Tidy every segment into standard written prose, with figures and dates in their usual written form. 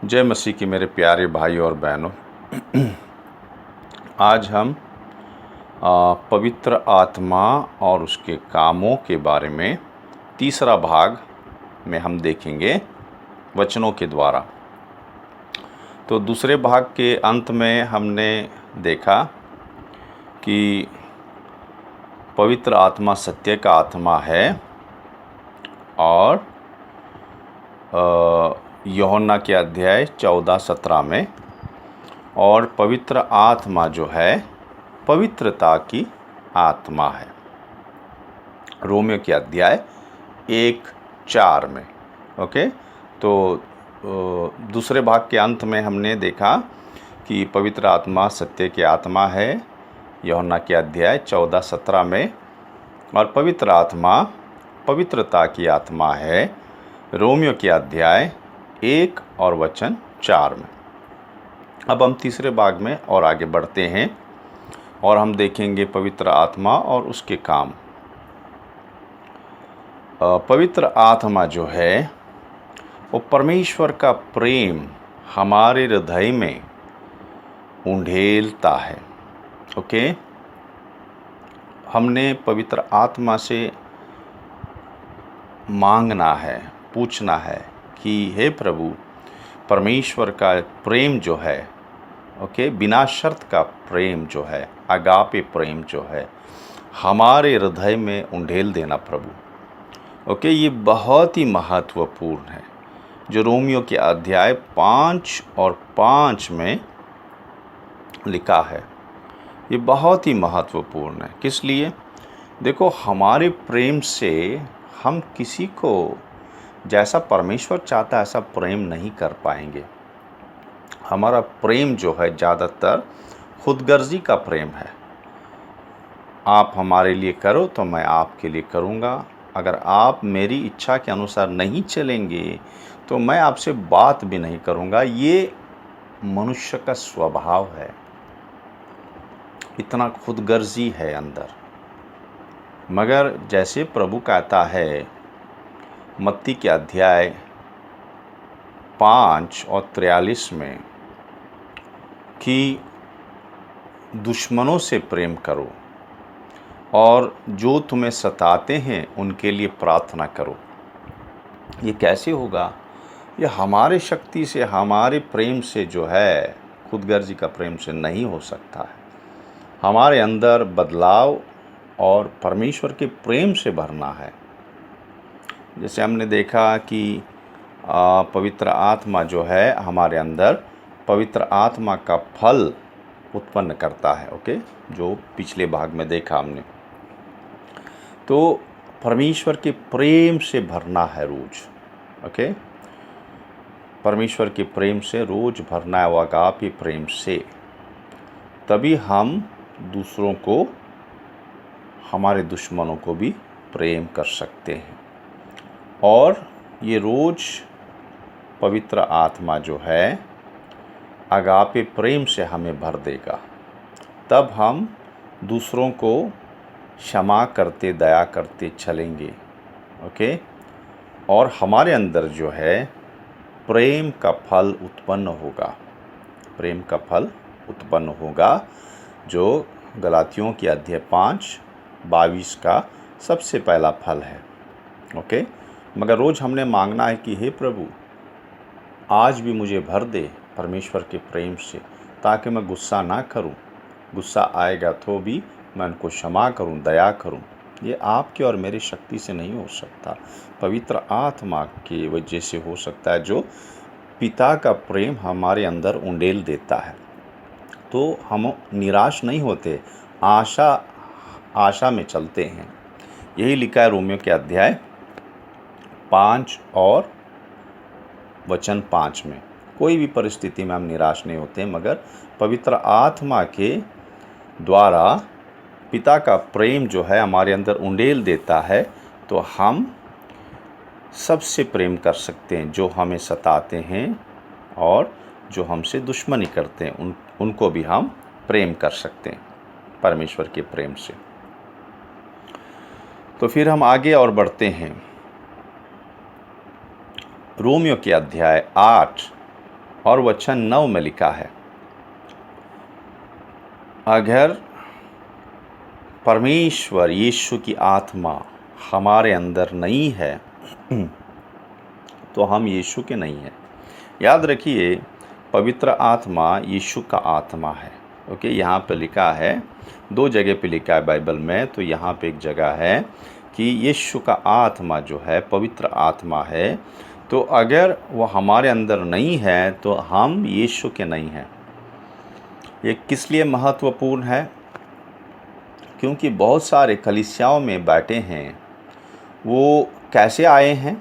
जय मसीह की मेरे प्यारे भाई और बहनों। आज हम पवित्र आत्मा और उसके कामों के बारे में तीसरा भाग में हम देखेंगे वचनों के द्वारा। तो दूसरे भाग के अंत में हमने देखा कि पवित्र आत्मा सत्य का आत्मा है और यूहन्ना के अध्याय 14-17 में, और पवित्र आत्मा जो है पवित्रता की आत्मा है रोमियो के अध्याय 1:4 में। ओके, तो दूसरे भाग के अंत में हमने देखा कि पवित्र आत्मा सत्य की आत्मा है यूहन्ना के अध्याय 14-17 में, और पवित्र आत्मा पवित्रता की आत्मा है रोमियो के अध्याय 1 और वचन 4 में। अब हम तीसरे भाग में और आगे बढ़ते हैं और हम देखेंगे पवित्र आत्मा और उसके काम। पवित्र आत्मा जो है वो परमेश्वर का प्रेम हमारे हृदय में उंडेलता है। ओके, हमने पवित्र आत्मा से मांगना है, पूछना है कि हे प्रभु, परमेश्वर का प्रेम जो है, ओके, बिना शर्त का प्रेम जो है, अगापे प्रेम जो है, हमारे हृदय में उंडेल देना प्रभु। ओके, ये बहुत ही महत्वपूर्ण है जो रोमियो के अध्याय 5 और 5 में लिखा है। ये बहुत ही महत्वपूर्ण है। किस लिए? देखो, हमारे प्रेम से हम किसी को जैसा परमेश्वर चाहता है ऐसा प्रेम नहीं कर पाएंगे। हमारा प्रेम जो है ज़्यादातर खुदगर्जी का प्रेम है। आप हमारे लिए करो तो मैं आपके लिए करूँगा। अगर आप मेरी इच्छा के अनुसार नहीं चलेंगे तो मैं आपसे बात भी नहीं करूँगा। ये मनुष्य का स्वभाव है, इतना खुदगर्जी है अंदर। मगर जैसे प्रभु कहता है मत्ती के अध्याय 5 और 43 में कि दुश्मनों से प्रेम करो और जो तुम्हें सताते हैं उनके लिए प्रार्थना करो। ये कैसे होगा? ये हमारे शक्ति से, हमारे प्रेम से जो है, खुदगर्जी का प्रेम से नहीं हो सकता है। हमारे अंदर बदलाव और परमेश्वर के प्रेम से भरना है। जैसे हमने देखा कि पवित्र आत्मा जो है हमारे अंदर पवित्र आत्मा का फल उत्पन्न करता है। ओके, जो पिछले भाग में देखा हमने। तो परमेश्वर के प्रेम से भरना है रोज। ओके, परमेश्वर के प्रेम से रोज भरना है, अगापे प्रेम से। तभी हम दूसरों को, हमारे दुश्मनों को भी प्रेम कर सकते हैं। और ये रोज पवित्र आत्मा जो है अगापे प्रेम से हमें भर देगा। तब हम दूसरों को क्षमा करते, दया करते चलेंगे। ओके, और हमारे अंदर जो है प्रेम का फल उत्पन्न होगा। प्रेम का फल उत्पन्न होगा जो गलातियों की अध्याय 5:22 का सबसे पहला फल है। ओके, मगर रोज़ हमने मांगना है कि हे प्रभु, आज भी मुझे भर दे परमेश्वर के प्रेम से, ताकि मैं गुस्सा ना करूं। गुस्सा आएगा तो भी मैं उनको क्षमा करूं, दया करूं। ये आपके और मेरी शक्ति से नहीं हो सकता, पवित्र आत्मा की वजह से हो सकता है, जो पिता का प्रेम हमारे अंदर उंडेल देता है। तो हम निराश नहीं होते, आशा में चलते हैं। यही लिखा है रोमियो के अध्याय 5 और वचन 5 में। कोई भी परिस्थिति में हम निराश नहीं होते, मगर पवित्र आत्मा के द्वारा पिता का प्रेम जो है हमारे अंदर उंडेल देता है, तो हम सबसे प्रेम कर सकते हैं। जो हमें सताते हैं और जो हमसे दुश्मनी करते हैं उनको भी हम प्रेम कर सकते हैं परमेश्वर के प्रेम से। तो फिर हम आगे और बढ़ते हैं। रोमियो के अध्याय 8 और वचन 9 में लिखा है, अगर परमेश्वर यीशु की आत्मा हमारे अंदर नहीं है तो हम यीशु के नहीं हैं। याद रखिए, पवित्र आत्मा यीशु का आत्मा है। ओके, यहाँ पे लिखा है, 2 जगह पे लिखा है बाइबल में। तो यहाँ पे एक जगह है कि यीशु का आत्मा जो है पवित्र आत्मा है। तो अगर वो हमारे अंदर नहीं है तो हम यीशु के नहीं हैं। ये किस लिए महत्वपूर्ण है? क्योंकि बहुत सारे कलीसियाओं में बैठे हैं, वो कैसे आए हैं?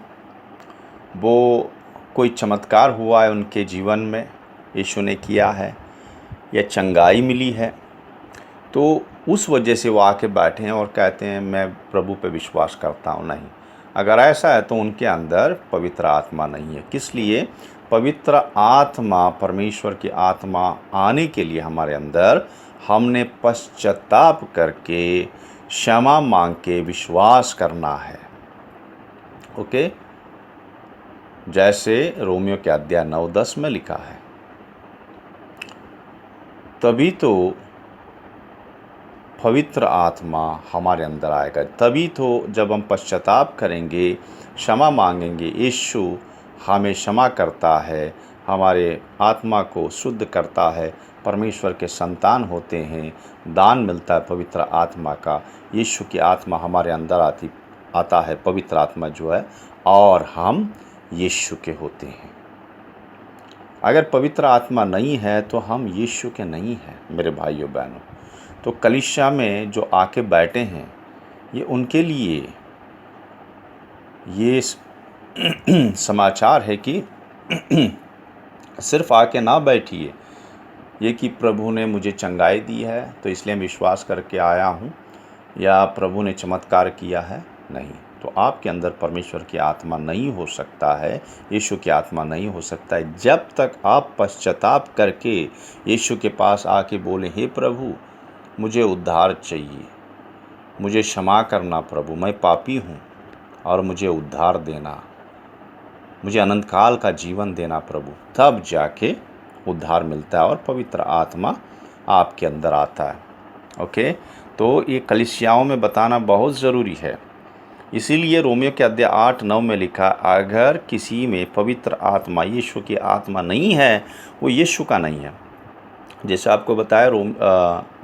वो कोई चमत्कार हुआ है उनके जीवन में, यीशु ने किया है, या चंगाई मिली है, तो उस वजह से वो आके बैठे हैं और कहते हैं मैं प्रभु पे विश्वास करता हूँ। नहीं, अगर ऐसा है तो उनके अंदर पवित्र आत्मा नहीं है। किस लिए? पवित्र आत्मा, परमेश्वर की आत्मा आने के लिए हमारे अंदर हमने पश्चाताप करके, क्षमा मांग के विश्वास करना है। ओके, जैसे रोमियो के अध्याय 9-10 में लिखा है, तभी तो पवित्र आत्मा हमारे अंदर आएगा। तभी तो जब हम पश्चाताप करेंगे, क्षमा मांगेंगे, यीशु हमें क्षमा करता है, हमारे आत्मा को शुद्ध करता है, परमेश्वर के संतान होते हैं, दान मिलता है पवित्र आत्मा का, यीशु की आत्मा हमारे अंदर आता है, पवित्र आत्मा जो है, और हम यीशु के होते हैं। अगर पवित्र आत्मा नहीं है तो हम यीशु के नहीं हैं मेरे भाइयों बहनों। तो कलीसिया में जो आके बैठे हैं, ये उनके लिए ये समाचार है कि सिर्फ आके ना बैठिए, ये कि प्रभु ने मुझे चंगाई दी है तो इसलिए मैं विश्वास करके आया हूँ, या प्रभु ने चमत्कार किया है। नहीं, तो आपके अंदर परमेश्वर की आत्मा नहीं हो सकता है, यीशु की आत्मा नहीं हो सकता है, जब तक आप पश्चाताप करके यीशु के पास आके बोले, हे प्रभु मुझे उद्धार चाहिए, मुझे क्षमा करना प्रभु, मैं पापी हूँ और मुझे उद्धार देना, मुझे अनंत काल का जीवन देना प्रभु, तब जाके उद्धार मिलता है और पवित्र आत्मा आपके अंदर आता है। ओके, तो ये कलीसियाओं में बताना बहुत ज़रूरी है। इसीलिए रोमियो के अध्याय 8-9 में लिखा, अगर किसी में पवित्र आत्मा, यीशु की आत्मा नहीं है, वो यीशु का नहीं है। जैसे आपको बताया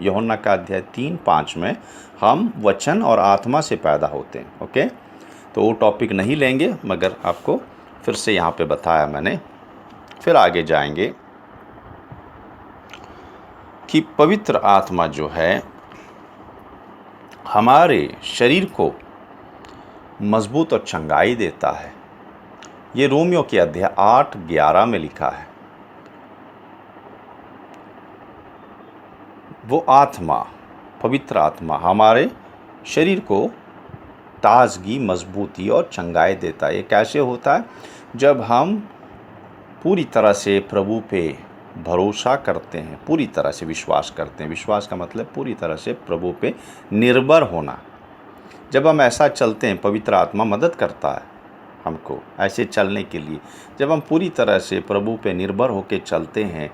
यूहन्ना का अध्याय 3-5 में, हम वचन और आत्मा से पैदा होते हैं। ओके, तो वो टॉपिक नहीं लेंगे, मगर आपको फिर से यहाँ पे बताया मैंने। फिर आगे जाएंगे कि पवित्र आत्मा जो है हमारे शरीर को मजबूत और चंगाई देता है। ये रोमियो के अध्याय 8-11 में लिखा है। वो आत्मा, पवित्र आत्मा हमारे शरीर को ताजगी, मजबूती और चंगाई देता है। ये कैसे होता है? जब हम पूरी तरह से प्रभु पे भरोसा करते हैं, पूरी तरह से विश्वास करते हैं। विश्वास का मतलब पूरी तरह से प्रभु पे निर्भर होना। जब हम ऐसा चलते हैं, पवित्र आत्मा मदद करता है हमको ऐसे चलने के लिए। जब हम पूरी तरह से प्रभु पे निर्भर होकर चलते हैं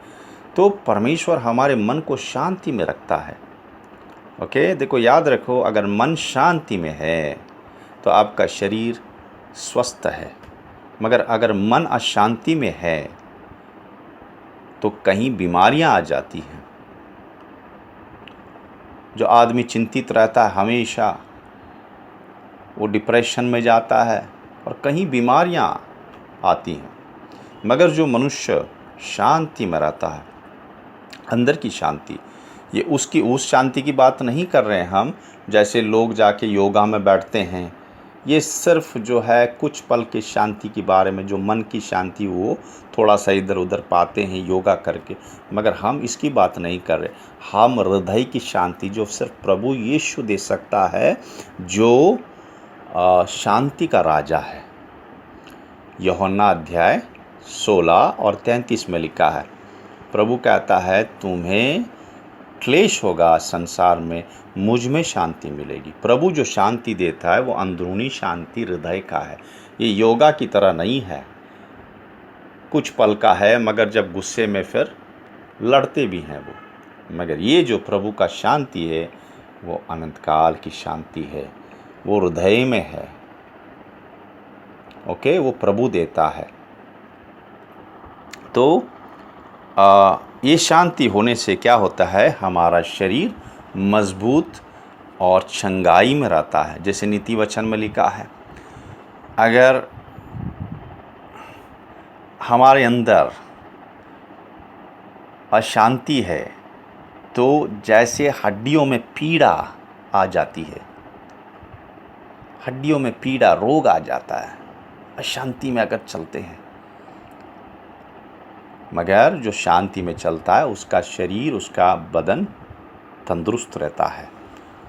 तो परमेश्वर हमारे मन को शांति में रखता है। ओके, देखो याद रखो, अगर मन शांति में है तो आपका शरीर स्वस्थ है, मगर अगर मन अशांति में है तो कहीं बीमारियां आ जाती हैं। जो आदमी चिंतित रहता है हमेशा, वो डिप्रेशन में जाता है और कहीं बीमारियां आती हैं। मगर जो मनुष्य शांति में रहता है, अंदर की शांति, ये उसकी उस शांति की बात नहीं कर रहे हैं हम, जैसे लोग जाके योगा में बैठते हैं। ये सिर्फ जो है कुछ पल की शांति के बारे में, जो मन की शांति वो थोड़ा सा इधर उधर पाते हैं योगा करके, मगर हम इसकी बात नहीं कर रहे। हम हृदय की शांति जो सिर्फ प्रभु यीशु दे सकता है, जो शांति का राजा है। यूहन्ना अध्याय 16 और 33 में लिखा है, प्रभु कहता है तुम्हें क्लेश होगा संसार में, मुझ में शांति मिलेगी। प्रभु जो शांति देता है वो अंदरूनी शांति हृदय का है। ये योगा की तरह नहीं है। कुछ पल का है, मगर जब गुस्से में फिर लड़ते भी हैं वो। मगर ये जो प्रभु का शांति है वो अनंत काल की शांति है, वो हृदय में है। ओके, वो प्रभु देता है। तो ये शांति होने से क्या होता है, हमारा शरीर मजबूत और चंगाई में रहता है। जैसे नीति वचन में लिखा है, अगर हमारे अंदर अशांति है तो जैसे हड्डियों में पीड़ा आ जाती है, हड्डियों में पीड़ा, रोग आ जाता है अशांति में अगर चलते हैं। मगर जो शांति में चलता है उसका शरीर, उसका बदन तंदुरुस्त रहता है।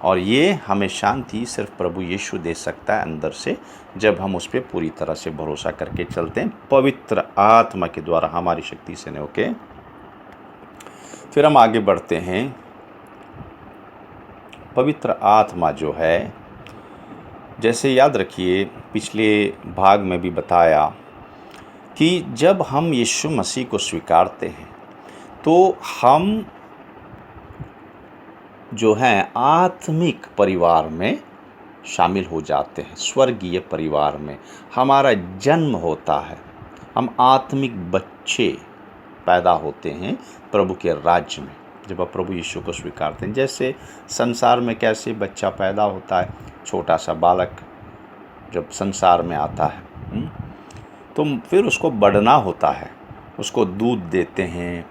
और ये हमें शांति सिर्फ प्रभु यीशु दे सकता है अंदर से, जब हम उस पर पूरी तरह से भरोसा करके चलते हैं, पवित्र आत्मा के द्वारा, हमारी शक्ति से नहीं। ओके, फिर हम आगे बढ़ते हैं। पवित्र आत्मा जो है, जैसे याद रखिए पिछले भाग में भी बताया कि जब हम यीशु मसीह को स्वीकारते हैं तो हम जो हैं आत्मिक परिवार में शामिल हो जाते हैं, स्वर्गीय परिवार में हमारा जन्म होता है। हम आत्मिक बच्चे पैदा होते हैं प्रभु के राज्य में, जब आप प्रभु यीशु को स्वीकारते हैं। जैसे संसार में कैसे बच्चा पैदा होता है, छोटा सा बालक जब संसार में आता है तो फिर उसको बढ़ना होता है, उसको दूध देते हैं,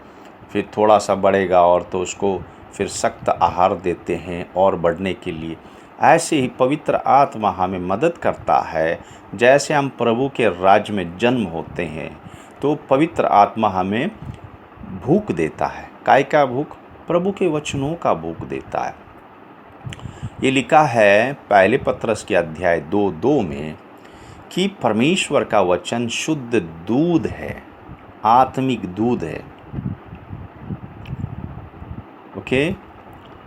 फिर थोड़ा सा बढ़ेगा और तो उसको फिर सख्त आहार देते हैं और बढ़ने के लिए। ऐसे ही पवित्र आत्मा हमें मदद करता है। जैसे हम प्रभु के राज्य में जन्म होते हैं तो पवित्र आत्मा हमें भूख देता है। काय का भूख? प्रभु के वचनों का भूख देता है। ये लिखा है पहले पत्रस के अध्याय 2:2 में कि परमेश्वर का वचन शुद्ध दूध है, आत्मिक दूध है। ओके,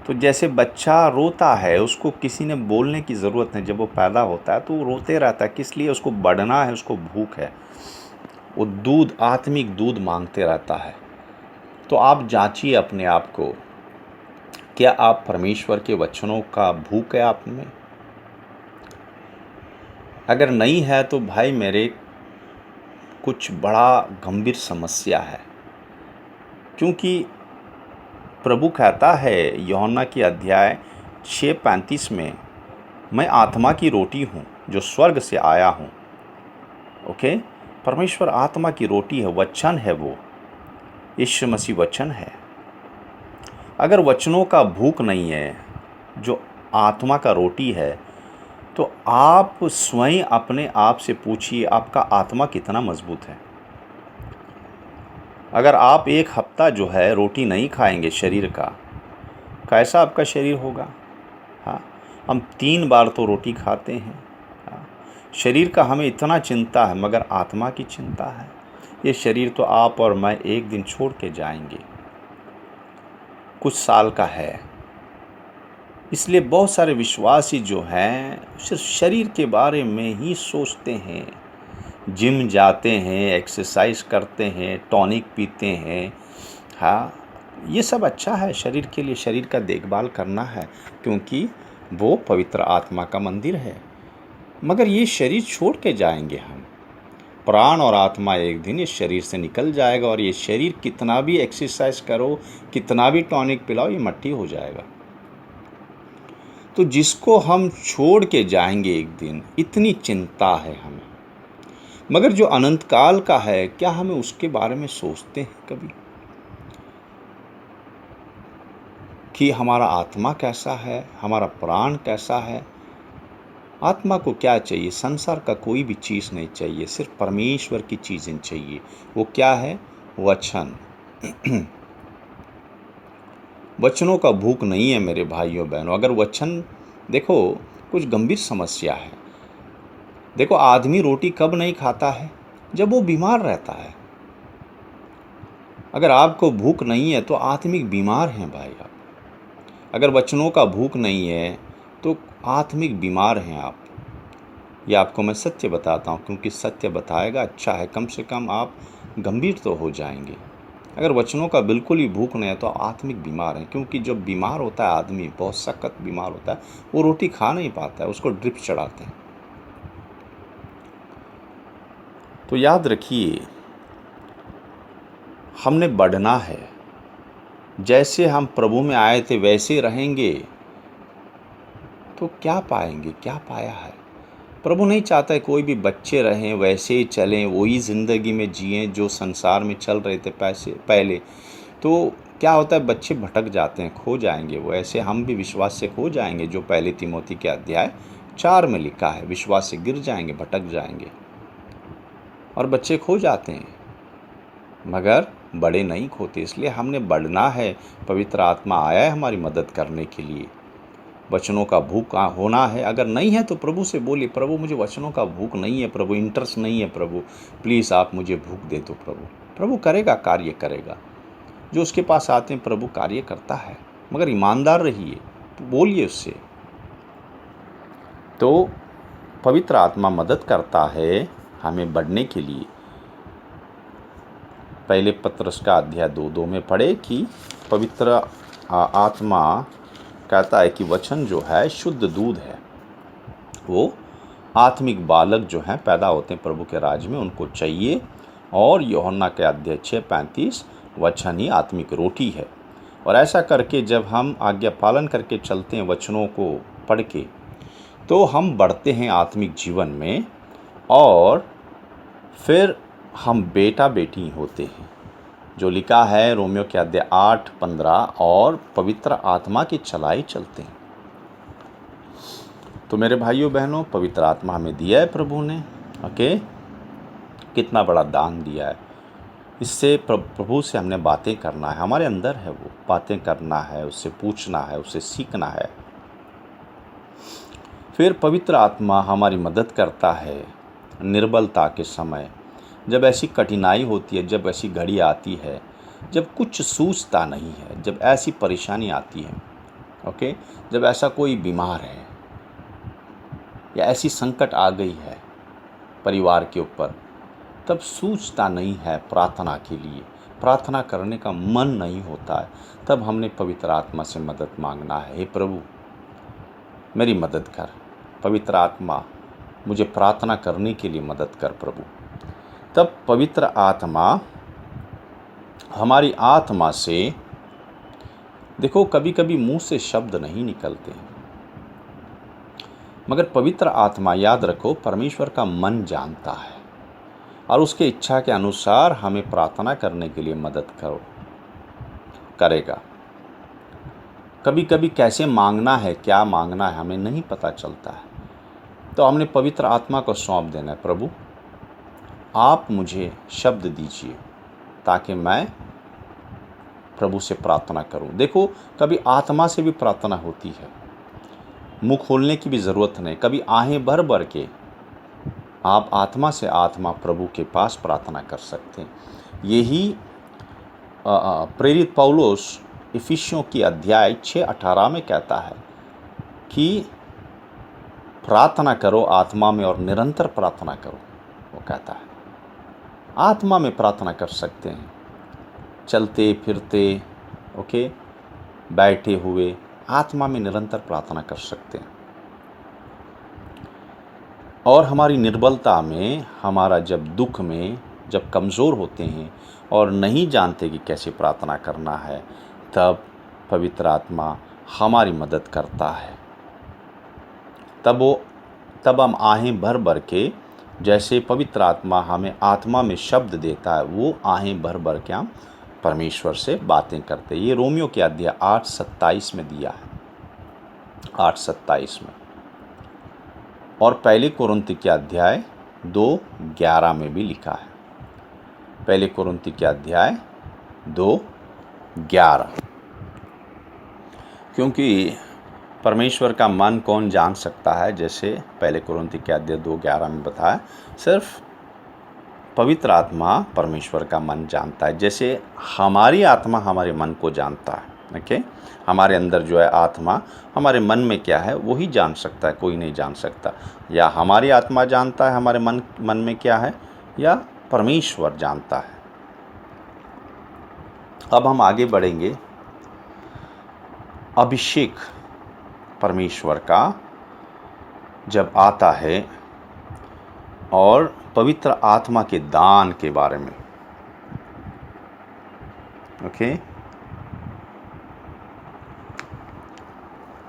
तो जैसे बच्चा रोता है, उसको किसी ने बोलने की ज़रूरत नहीं। जब वो पैदा होता है तो वो रोते रहता है, किस लिए? उसको बढ़ना है, उसको भूख है, वो दूध, आत्मिक दूध मांगते रहता है। तो आप जांचिए अपने आप को, क्या आप परमेश्वर के वचनों का भूख है आप में? अगर नहीं है तो भाई मेरे कुछ बड़ा गंभीर समस्या है। क्योंकि प्रभु कहता है यूहन्ना की अध्याय 6:35 में, मैं आत्मा की रोटी हूँ जो स्वर्ग से आया हूँ। ओके, परमेश्वर आत्मा की रोटी है, वचन है, वो यीशु मसीह वचन है। अगर वचनों का भूख नहीं है, जो आत्मा का रोटी है, तो आप स्वयं अपने आप से पूछिए आपका आत्मा कितना मजबूत है। अगर आप एक हफ्ता जो है रोटी नहीं खाएंगे शरीर का, कैसा आपका शरीर होगा? हाँ, हम 3 बार तो रोटी खाते हैं। हाँ, शरीर का हमें इतना चिंता है, मगर आत्मा की चिंता है। ये शरीर तो आप और मैं एक दिन छोड़ के जाएंगे, कुछ साल का है। इसलिए बहुत सारे विश्वासी जो हैं सिर्फ शरीर के बारे में ही सोचते हैं। जिम जाते हैं, एक्सरसाइज करते हैं, टॉनिक पीते हैं। हाँ, ये सब अच्छा है शरीर के लिए, शरीर का देखभाल करना है, क्योंकि वो पवित्र आत्मा का मंदिर है। मगर ये शरीर छोड़ के जाएंगे हम, प्राण और आत्मा एक दिन इस शरीर से निकल जाएगा। और ये शरीर कितना भी एक्सरसाइज करो, कितना भी टॉनिक पिलाओ, ये मट्टी हो जाएगा। तो जिसको हम छोड़ के जाएंगे एक दिन, इतनी चिंता है हमें। मगर जो अनंत काल का है, क्या हमें उसके बारे में सोचते हैं कभी कि हमारा आत्मा कैसा है, हमारा प्राण कैसा है? आत्मा को क्या चाहिए? संसार का कोई भी चीज़ नहीं चाहिए, सिर्फ परमेश्वर की चीज़ें चाहिए। वो क्या है? वचन। वचनों का भूख नहीं है मेरे भाइयों बहनों। अगर वचन, देखो कुछ गंभीर समस्या है। देखो, आदमी रोटी कब नहीं खाता है? जब वो बीमार रहता है। अगर आपको भूख नहीं है तो आत्मिक बीमार हैं भाई आप। अगर वचनों का भूख नहीं है तो आत्मिक बीमार हैं आप। ये आपको मैं सत्य बताता हूँ, क्योंकि सत्य बताएगा अच्छा है। कम से कम आप गंभीर तो हो जाएंगे। अगर वचनों का बिल्कुल ही भूख नहीं है तो आत्मिक बीमार है, क्योंकि जब बीमार होता है आदमी, बहुत सख्त बीमार होता है, वो रोटी खा नहीं पाता है, उसको ड्रिप चढ़ाते हैं। तो याद रखिए, हमने बढ़ना है। जैसे हम प्रभु में आए थे वैसे रहेंगे तो क्या पाएंगे, क्या पाया है। प्रभु नहीं चाहता है कोई भी बच्चे रहें वैसे ही चलें, वही ज़िंदगी में जिएं जो संसार में चल रहे थे पहले। तो क्या होता है, बच्चे भटक जाते हैं, खो जाएंगे वो। ऐसे हम भी विश्वास से खो जाएंगे, जो पहले तिमोथी के अध्याय 4 में लिखा है, विश्वास से गिर जाएंगे, भटक जाएंगे। और बच्चे खो जाते हैं मगर बड़े नहीं खोते। इसलिए हमने बढ़ना है। पवित्र आत्मा आया है हमारी मदद करने के लिए। वचनों का भूख होना है। अगर नहीं है तो प्रभु से बोलिए, प्रभु मुझे वचनों का भूख नहीं है, प्रभु इंटरेस्ट नहीं है, प्रभु प्लीज़ आप मुझे भूख दे दो। प्रभु करेगा, कार्य करेगा। जो उसके पास आते हैं प्रभु कार्य करता है, मगर ईमानदार रहिए, बोलिए उससे। तो पवित्र आत्मा मदद करता है हमें बढ़ने के लिए। पहले पत्रस का अध्याय 2:2 में पढ़े कि पवित्र आत्मा कहता है कि वचन जो है शुद्ध दूध है। वो आत्मिक बालक जो हैं पैदा होते हैं प्रभु के राज में, उनको चाहिए। और यूहन्ना के अध्याय 6:35 वचन ही आत्मिक रोटी है। और ऐसा करके जब हम आज्ञा पालन करके चलते हैं वचनों को पढ़ के, तो हम बढ़ते हैं आत्मिक जीवन में, और फिर हम बेटा बेटी होते हैं, जो लिखा है रोमियो के अध्याय 8:15, और पवित्र आत्मा की चलाई चलते हैं। तो मेरे भाइयों बहनों, पवित्र आत्मा हमें दिया है प्रभु ने। ओके, कितना बड़ा दान दिया है। इससे प्रभु से हमने बातें करना है, हमारे अंदर है वो, बातें करना है, उससे पूछना है, उससे सीखना है। फिर पवित्र आत्मा हमारी मदद करता है निर्बलता के समय, जब ऐसी कठिनाई होती है, जब ऐसी घड़ी आती है, जब कुछ सूझता नहीं है, जब ऐसी परेशानी आती है। ओके, जब ऐसा कोई बीमार है या ऐसी संकट आ गई है परिवार के ऊपर, तब सूझता नहीं है प्रार्थना के लिए, प्रार्थना करने का मन नहीं होता है। तब हमने पवित्र आत्मा से मदद मांगना है। हे प्रभु मेरी मदद कर, पवित्र आत्मा मुझे प्रार्थना करने के लिए मदद कर प्रभु। तब पवित्र आत्मा हमारी आत्मा से, देखो कभी कभी मुंह से शब्द नहीं निकलते हैं, मगर पवित्र आत्मा, याद रखो, परमेश्वर का मन जानता है और उसके इच्छा के अनुसार हमें प्रार्थना करने के लिए मदद करेगा। कभी कभी कैसे मांगना है, क्या मांगना है, हमें नहीं पता चलता है। तो हमने पवित्र आत्मा को सौंप देना है, प्रभु आप मुझे शब्द दीजिए ताकि मैं प्रभु से प्रार्थना करूं। देखो कभी आत्मा से भी प्रार्थना होती है, मुंह खोलने की भी ज़रूरत नहीं। कभी आहें भर भर के आप आत्मा से आत्मा प्रभु के पास प्रार्थना कर सकते हैं। यही प्रेरित पौलुस इफिसियों की अध्याय 6:18 में कहता है कि प्रार्थना करो आत्मा में और निरंतर प्रार्थना करो। वो कहता है आत्मा में प्रार्थना कर सकते हैं, चलते फिरते, ओके, बैठे हुए आत्मा में निरंतर प्रार्थना कर सकते हैं। और हमारी निर्बलता में, हमारा जब दुख में, जब कमज़ोर होते हैं और नहीं जानते कि कैसे प्रार्थना करना है, तब पवित्र आत्मा हमारी मदद करता है। तब हम आहें भर भर के, जैसे पवित्र आत्मा हमें आत्मा में शब्द देता है, वो आहें भर भर के हम परमेश्वर से बातें करते हैं। ये रोमियो के अध्याय 8:27 में दिया है, 8:27 में। और पहले कोरिन्थी के अध्याय 2:11 में भी लिखा है। पहले कोरिन्थी के अध्याय 2:11, क्योंकि परमेश्वर का मन कौन जान सकता है, जैसे पहले कोरिन्थी के अध्याय 2:11 में बताया, सिर्फ पवित्र आत्मा परमेश्वर का मन जानता है। जैसे हमारी आत्मा हमारे मन को जानता है। ओके, हमारे अंदर जो है आत्मा, हमारे मन में क्या है वही जान सकता है, कोई नहीं जान सकता। या हमारी आत्मा जानता है हमारे मन में क्या है, या परमेश्वर जानता है। अब हम आगे बढ़ेंगे। अभिषेक परमेश्वर का जब आता है और पवित्र आत्मा के दान के बारे में। ओके,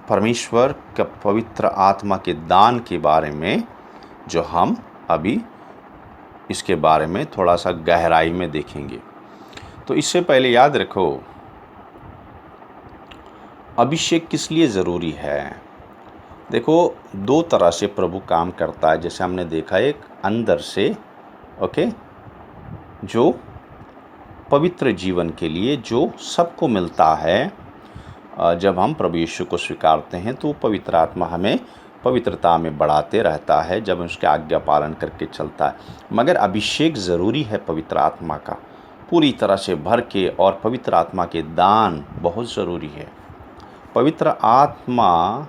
परमेश्वर का पवित्र आत्मा के दान के बारे में जो हम अभी इसके बारे में थोड़ा सा गहराई में देखेंगे। तो इससे पहले याद रखो, अभिषेक किस लिए ज़रूरी है। देखो, दो तरह से प्रभु काम करता है, जैसे हमने देखा, एक अंदर से, ओके, जो पवित्र जीवन के लिए जो सबको मिलता है जब हम प्रभु यीशु को स्वीकारते हैं, तो पवित्र आत्मा हमें पवित्रता में बढ़ाते रहता है जब उसके आज्ञा पालन करके चलता है। मगर अभिषेक ज़रूरी है पवित्र आत्मा का, पूरी तरह से भर के, और पवित्र आत्मा के दान बहुत ज़रूरी है। पवित्र आत्मा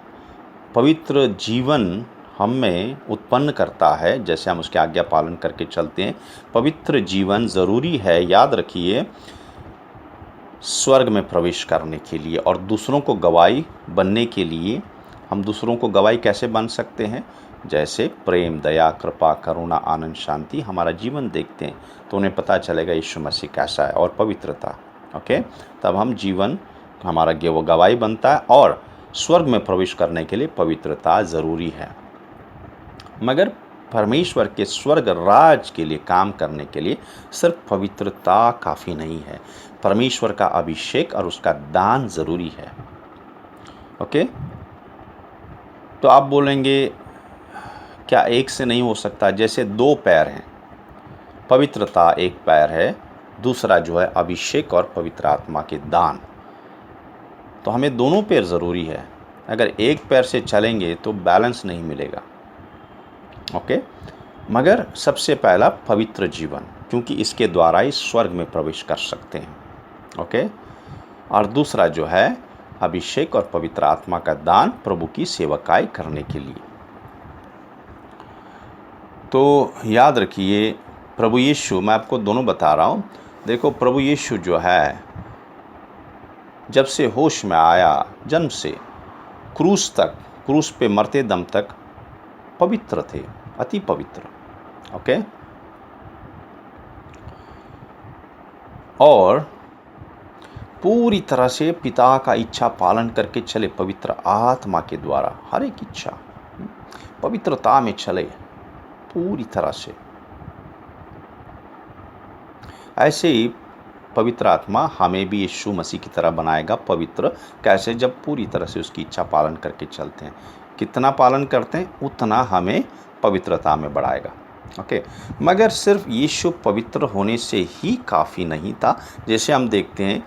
पवित्र जीवन हम में उत्पन्न करता है जैसे हम उसके आज्ञा पालन करके चलते हैं। पवित्र जीवन ज़रूरी है, याद रखिए, स्वर्ग में प्रवेश करने के लिए और दूसरों को गवाही बनने के लिए। हम दूसरों को गवाही कैसे बन सकते हैं? जैसे प्रेम, दया, कृपा, करुणा, आनंद, शांति हमारा जीवन देखते हैं तो उन्हें पता चलेगा यीशु मसीह कैसा है, और पवित्रता। ओके, तब हम जीवन हमारा वो गवाही बनता है, और स्वर्ग में प्रवेश करने के लिए पवित्रता ज़रूरी है। मगर परमेश्वर के स्वर्ग राज के लिए काम करने के लिए सिर्फ पवित्रता काफ़ी नहीं है, परमेश्वर का अभिषेक और उसका दान ज़रूरी है। ओके, तो आप बोलेंगे क्या एक से नहीं हो सकता? जैसे दो पैर हैं, पवित्रता एक पैर है, दूसरा जो है अभिषेक और पवित्र आत्मा के दान। तो हमें दोनों पैर ज़रूरी है। अगर एक पैर से चलेंगे तो बैलेंस नहीं मिलेगा। ओके, मगर सबसे पहला पवित्र जीवन, क्योंकि इसके द्वारा ही स्वर्ग में प्रवेश कर सकते हैं। ओके, और दूसरा जो है अभिषेक और पवित्र आत्मा का दान, प्रभु की सेवकाई करने के लिए। तो याद रखिए, प्रभु यीशु, मैं आपको दोनों बता रहा हूँ। देखो, प्रभु यीशु जो है जब से होश में आया, जन्म से क्रूस तक, क्रूस पे मरते दम तक पवित्र थे, अति पवित्र। ओके, और पूरी तरह से पिता का इच्छा पालन करके चले, पवित्र आत्मा के द्वारा हर एक इच्छा पवित्रता में चले पूरी तरह से। ऐसे ही पवित्र आत्मा हमें भी यीशु मसीह की तरह बनाएगा पवित्र। कैसे? जब पूरी तरह से उसकी इच्छा पालन करके चलते हैं। कितना पालन करते हैं उतना हमें पवित्रता में बढ़ाएगा। ओके, मगर सिर्फ यीशु पवित्र होने से ही काफ़ी नहीं था। जैसे हम देखते हैं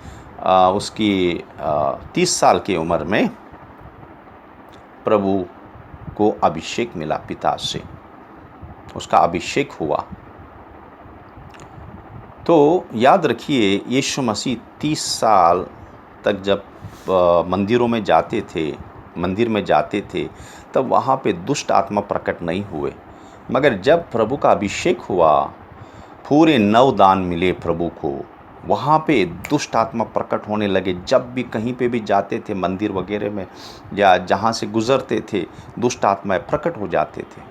उसकी 30 साल की उम्र में प्रभु को अभिषेक मिला पिता से, उसका अभिषेक हुआ। तो याद रखिए, यीशु मसीह 30 साल तक जब मंदिर में जाते थे तब वहाँ पे दुष्ट आत्मा प्रकट नहीं हुए। मगर जब प्रभु का अभिषेक हुआ, पूरे 9 दान मिले प्रभु को, वहाँ पे दुष्ट आत्मा प्रकट होने लगे। जब भी कहीं पे भी जाते थे, मंदिर वगैरह में या जहाँ से गुज़रते थे, दुष्ट आत्माएं प्रकट हो जाते थे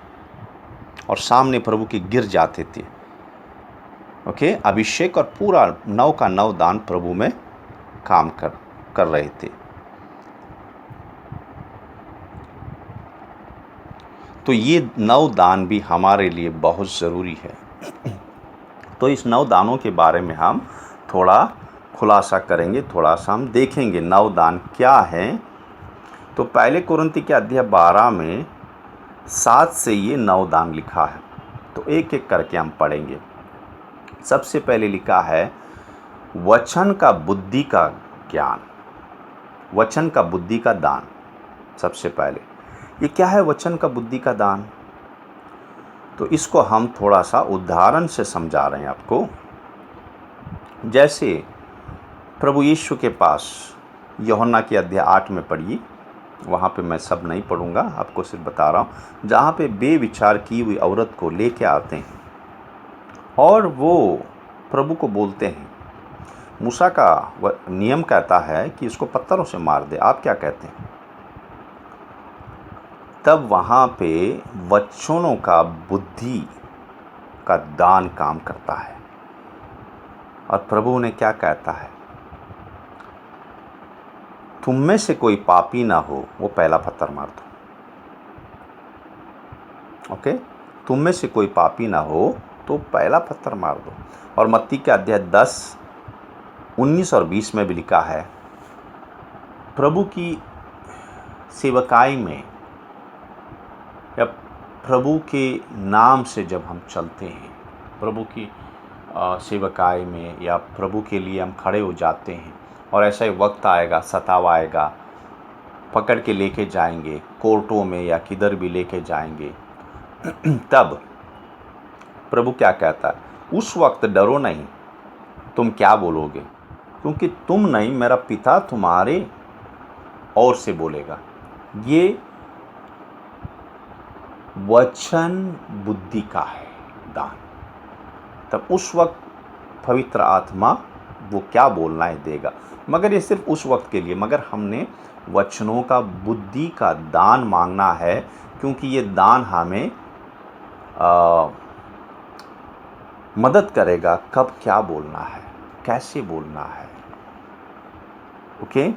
और सामने प्रभु के गिर जाते थे। ओके, अभिषेक और पूरा 9 का 9 दान प्रभु में काम कर रहे थे। तो ये 9 दान भी हमारे लिए बहुत ज़रूरी है। तो इस 9 दानों के बारे में हम थोड़ा खुलासा करेंगे, थोड़ा सा हम देखेंगे 9 दान क्या हैं। तो पहले कुरिन्ती के अध्याय 12 में 7 से ये 9 दान लिखा है। तो एक एक करके हम पढ़ेंगे। सबसे पहले लिखा है वचन का बुद्धि का ज्ञान, वचन का बुद्धि का दान। सबसे पहले ये क्या है वचन का बुद्धि का दान? तो इसको हम थोड़ा सा उदाहरण से समझा रहे हैं आपको। जैसे प्रभु यीशु के पास यूहन्ना के अध्याय 8 में पढ़िए, वहाँ पे मैं सब नहीं पढ़ूंगा, आपको सिर्फ बता रहा हूँ। जहाँ पे बेविचार की हुई औरत को लेके आते हैं और वो प्रभु को बोलते हैं, मूसा का नियम कहता है कि इसको पत्थरों से मार दे, आप क्या कहते हैं? तब वहाँ पे वचनों का बुद्धि का दान काम करता है। और प्रभु ने क्या कहता है? तुम में से कोई पापी ना हो, वो पहला पत्थर मार दो। ओके, तुम में से कोई पापी ना हो तो पहला पत्थर मार दो। और मत्ती के अध्याय 10, 19 और 20 में भी लिखा है, प्रभु की सेवकाई में या प्रभु के नाम से जब हम चलते हैं, प्रभु की सेवकाई में या प्रभु के लिए हम खड़े हो जाते हैं, और ऐसा ही वक्त आएगा, सताव आएगा, पकड़ के लेके जाएंगे कोर्टों में या किधर भी लेके जाएंगे, तब प्रभु क्या कहता है? उस वक्त डरो नहीं, तुम क्या बोलोगे, क्योंकि तुम नहीं, मेरा पिता तुम्हारे ओर से बोलेगा। ये वचन बुद्धि का है दान। तब उस वक्त पवित्र आत्मा वो क्या बोलना है देगा, मगर ये सिर्फ उस वक्त के लिए। मगर हमने वचनों का बुद्धि का दान मांगना है, क्योंकि ये दान हमें मदद करेगा कब क्या बोलना है, कैसे बोलना है। ओके,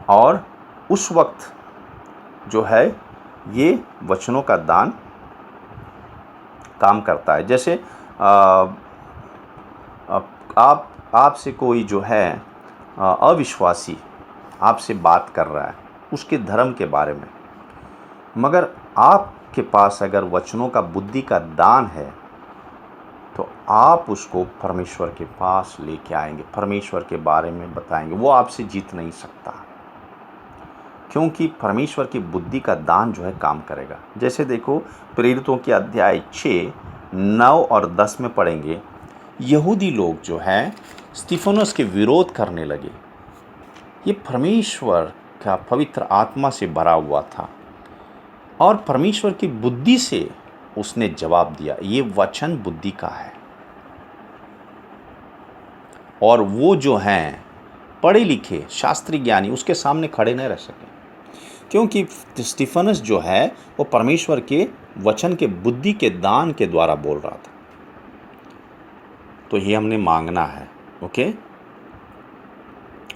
और उस वक्त जो है ये वचनों का दान काम करता है। जैसे आपसे कोई जो है अविश्वासी आपसे बात कर रहा है उसके धर्म के बारे में, मगर आपके पास अगर वचनों का बुद्धि का दान है तो आप उसको परमेश्वर के पास लेके आएंगे, परमेश्वर के बारे में बताएंगे। वो आपसे जीत नहीं सकता, क्योंकि परमेश्वर की बुद्धि का दान जो है काम करेगा। जैसे देखो, प्रेरितों के अध्याय 6, 9 और 10 में पढ़ेंगे, यहूदी लोग जो हैं स्तिफनुस के विरोध करने लगे। ये परमेश्वर का पवित्र आत्मा से भरा हुआ था और परमेश्वर की बुद्धि से उसने जवाब दिया। ये वचन बुद्धि का है, और वो जो हैं पढ़े लिखे शास्त्री ज्ञानी उसके सामने खड़े नहीं रह सके, क्योंकि स्तिफनुस जो है वो परमेश्वर के वचन के बुद्धि के दान के द्वारा बोल रहा था। तो ये हमने मांगना है। ओके,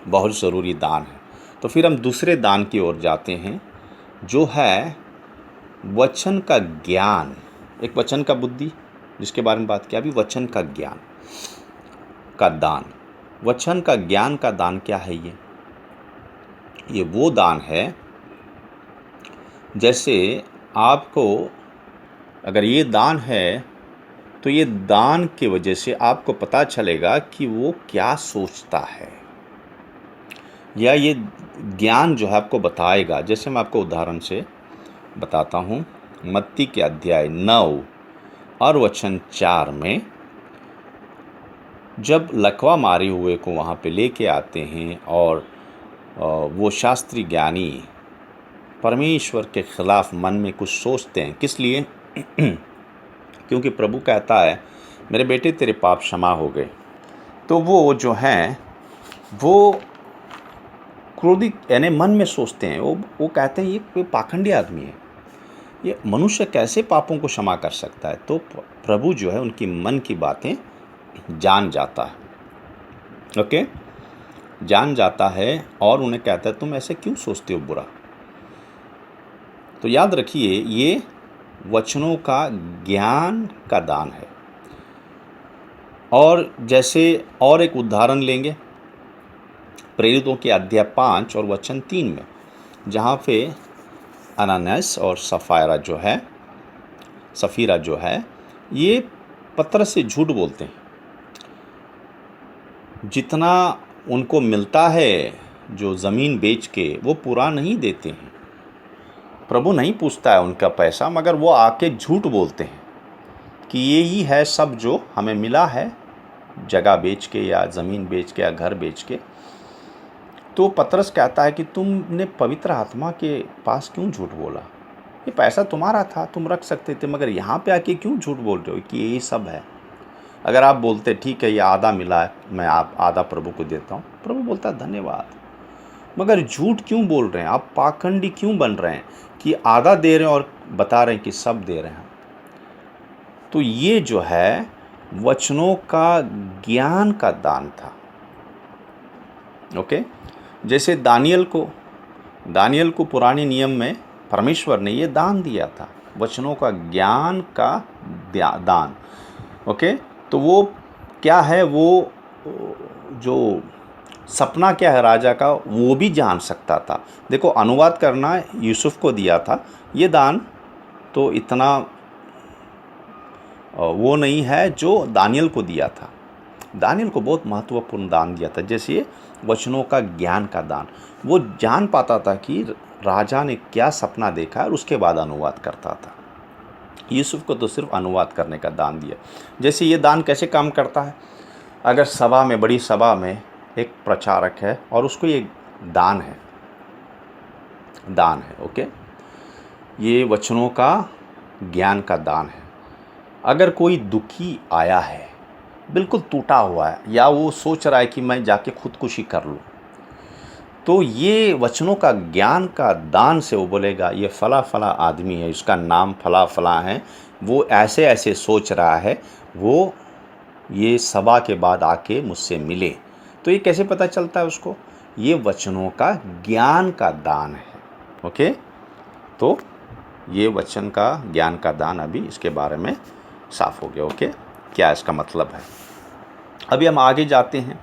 बहुत ज़रूरी दान है। तो फिर हम दूसरे दान की ओर जाते हैं, जो है वचन का ज्ञान। एक वचन का बुद्धि जिसके बारे में बात किया अभी, वचन का ज्ञान का दान। वचन का ज्ञान का दान क्या है? ये वो दान है, जैसे आपको अगर ये दान है तो ये दान की वजह से आपको पता चलेगा कि वो क्या सोचता है, या ये ज्ञान जो है आपको बताएगा। जैसे मैं आपको उदाहरण से बताता हूँ, मत्ती के अध्याय 9 और वचन 4 में जब लकवा मारे हुए को वहाँ पे लेके आते हैं और वो शास्त्री ज्ञानी परमेश्वर के खिलाफ मन में कुछ सोचते हैं, किस लिए? क्योंकि प्रभु कहता है मेरे बेटे तेरे पाप क्षमा हो गए। तो वो जो हैं वो क्रोधित यानी मन में सोचते हैं, वो कहते हैं ये कोई पाखंडी आदमी है, ये मनुष्य कैसे पापों को क्षमा कर सकता है। तो प्रभु जो है उनकी मन की बातें जान जाता है। ओके, जान जाता है और उन्हें कहता है तुम ऐसे क्यों सोचते हो बुरा। तो याद रखिए ये वचनों का ज्ञान का दान है। और जैसे और एक उदाहरण लेंगे, प्रेरितों के अध्याय 5 और वचन 3 में, जहाँ पे अनानियास और सफीरा जो है ये पतरस से झूठ बोलते हैं। जितना उनको मिलता है जो ज़मीन बेच के, वो पूरा नहीं देते हैं। प्रभु नहीं पूछता है उनका पैसा, मगर वो आके झूठ बोलते हैं कि ये ही है सब जो हमें मिला है, जगह बेच के या ज़मीन बेच के या घर बेच के। तो पतरस कहता है कि तुमने पवित्र आत्मा के पास क्यों झूठ बोला? ये पैसा तुम्हारा था, तुम रख सकते थे, मगर यहाँ पे आके क्यों झूठ बोल रहे हो कि यही सब है? अगर आप बोलते ठीक है ये आधा मिला है, मैं आप आधा प्रभु को देता हूँ, प्रभु बोलता है धन्यवाद। मगर झूठ क्यों बोल रहे हैं आप, पाखंडी क्यों बन रहे हैं कि आधा दे रहे हैं और बता रहे हैं कि सब दे रहे हैं। तो ये जो है वचनों का ज्ञान का दान था। ओके, जैसे दानियल को पुराने नियम में परमेश्वर ने ये दान दिया था, वचनों का ज्ञान का दान। ओके, तो वो क्या है, वो जो सपना क्या है राजा का, वो भी जान सकता था। देखो, अनुवाद करना यूसुफ को दिया था, ये दान तो इतना वो नहीं है जो दानियल को दिया था। दानियल को बहुत महत्वपूर्ण दान दिया था, जैसे ये वचनों का ज्ञान का दान। वो जान पाता था कि राजा ने क्या सपना देखा और उसके बाद अनुवाद करता था। यूसुफ को तो सिर्फ अनुवाद करने का दान दिया। जैसे ये दान कैसे काम करता है, अगर सभा में, बड़ी सभा में एक प्रचारक है और उसको ये दान है, ओके, ये वचनों का ज्ञान का दान है। अगर कोई दुखी आया है, बिल्कुल टूटा हुआ है, या वो सोच रहा है कि मैं जाके खुदकुशी कर लूँ, तो ये वचनों का ज्ञान का दान से वो बोलेगा ये फला फला आदमी है, इसका नाम फला फला है, वो ऐसे ऐसे सोच रहा है, वो ये सभा के बाद आके मुझसे मिले। तो ये कैसे पता चलता है उसको, ये वचनों का ज्ञान का दान है। ओके, तो ये वचन का ज्ञान का दान, अभी इसके बारे में साफ हो गया। ओके, क्या इसका मतलब है। अभी हम आगे जाते हैं,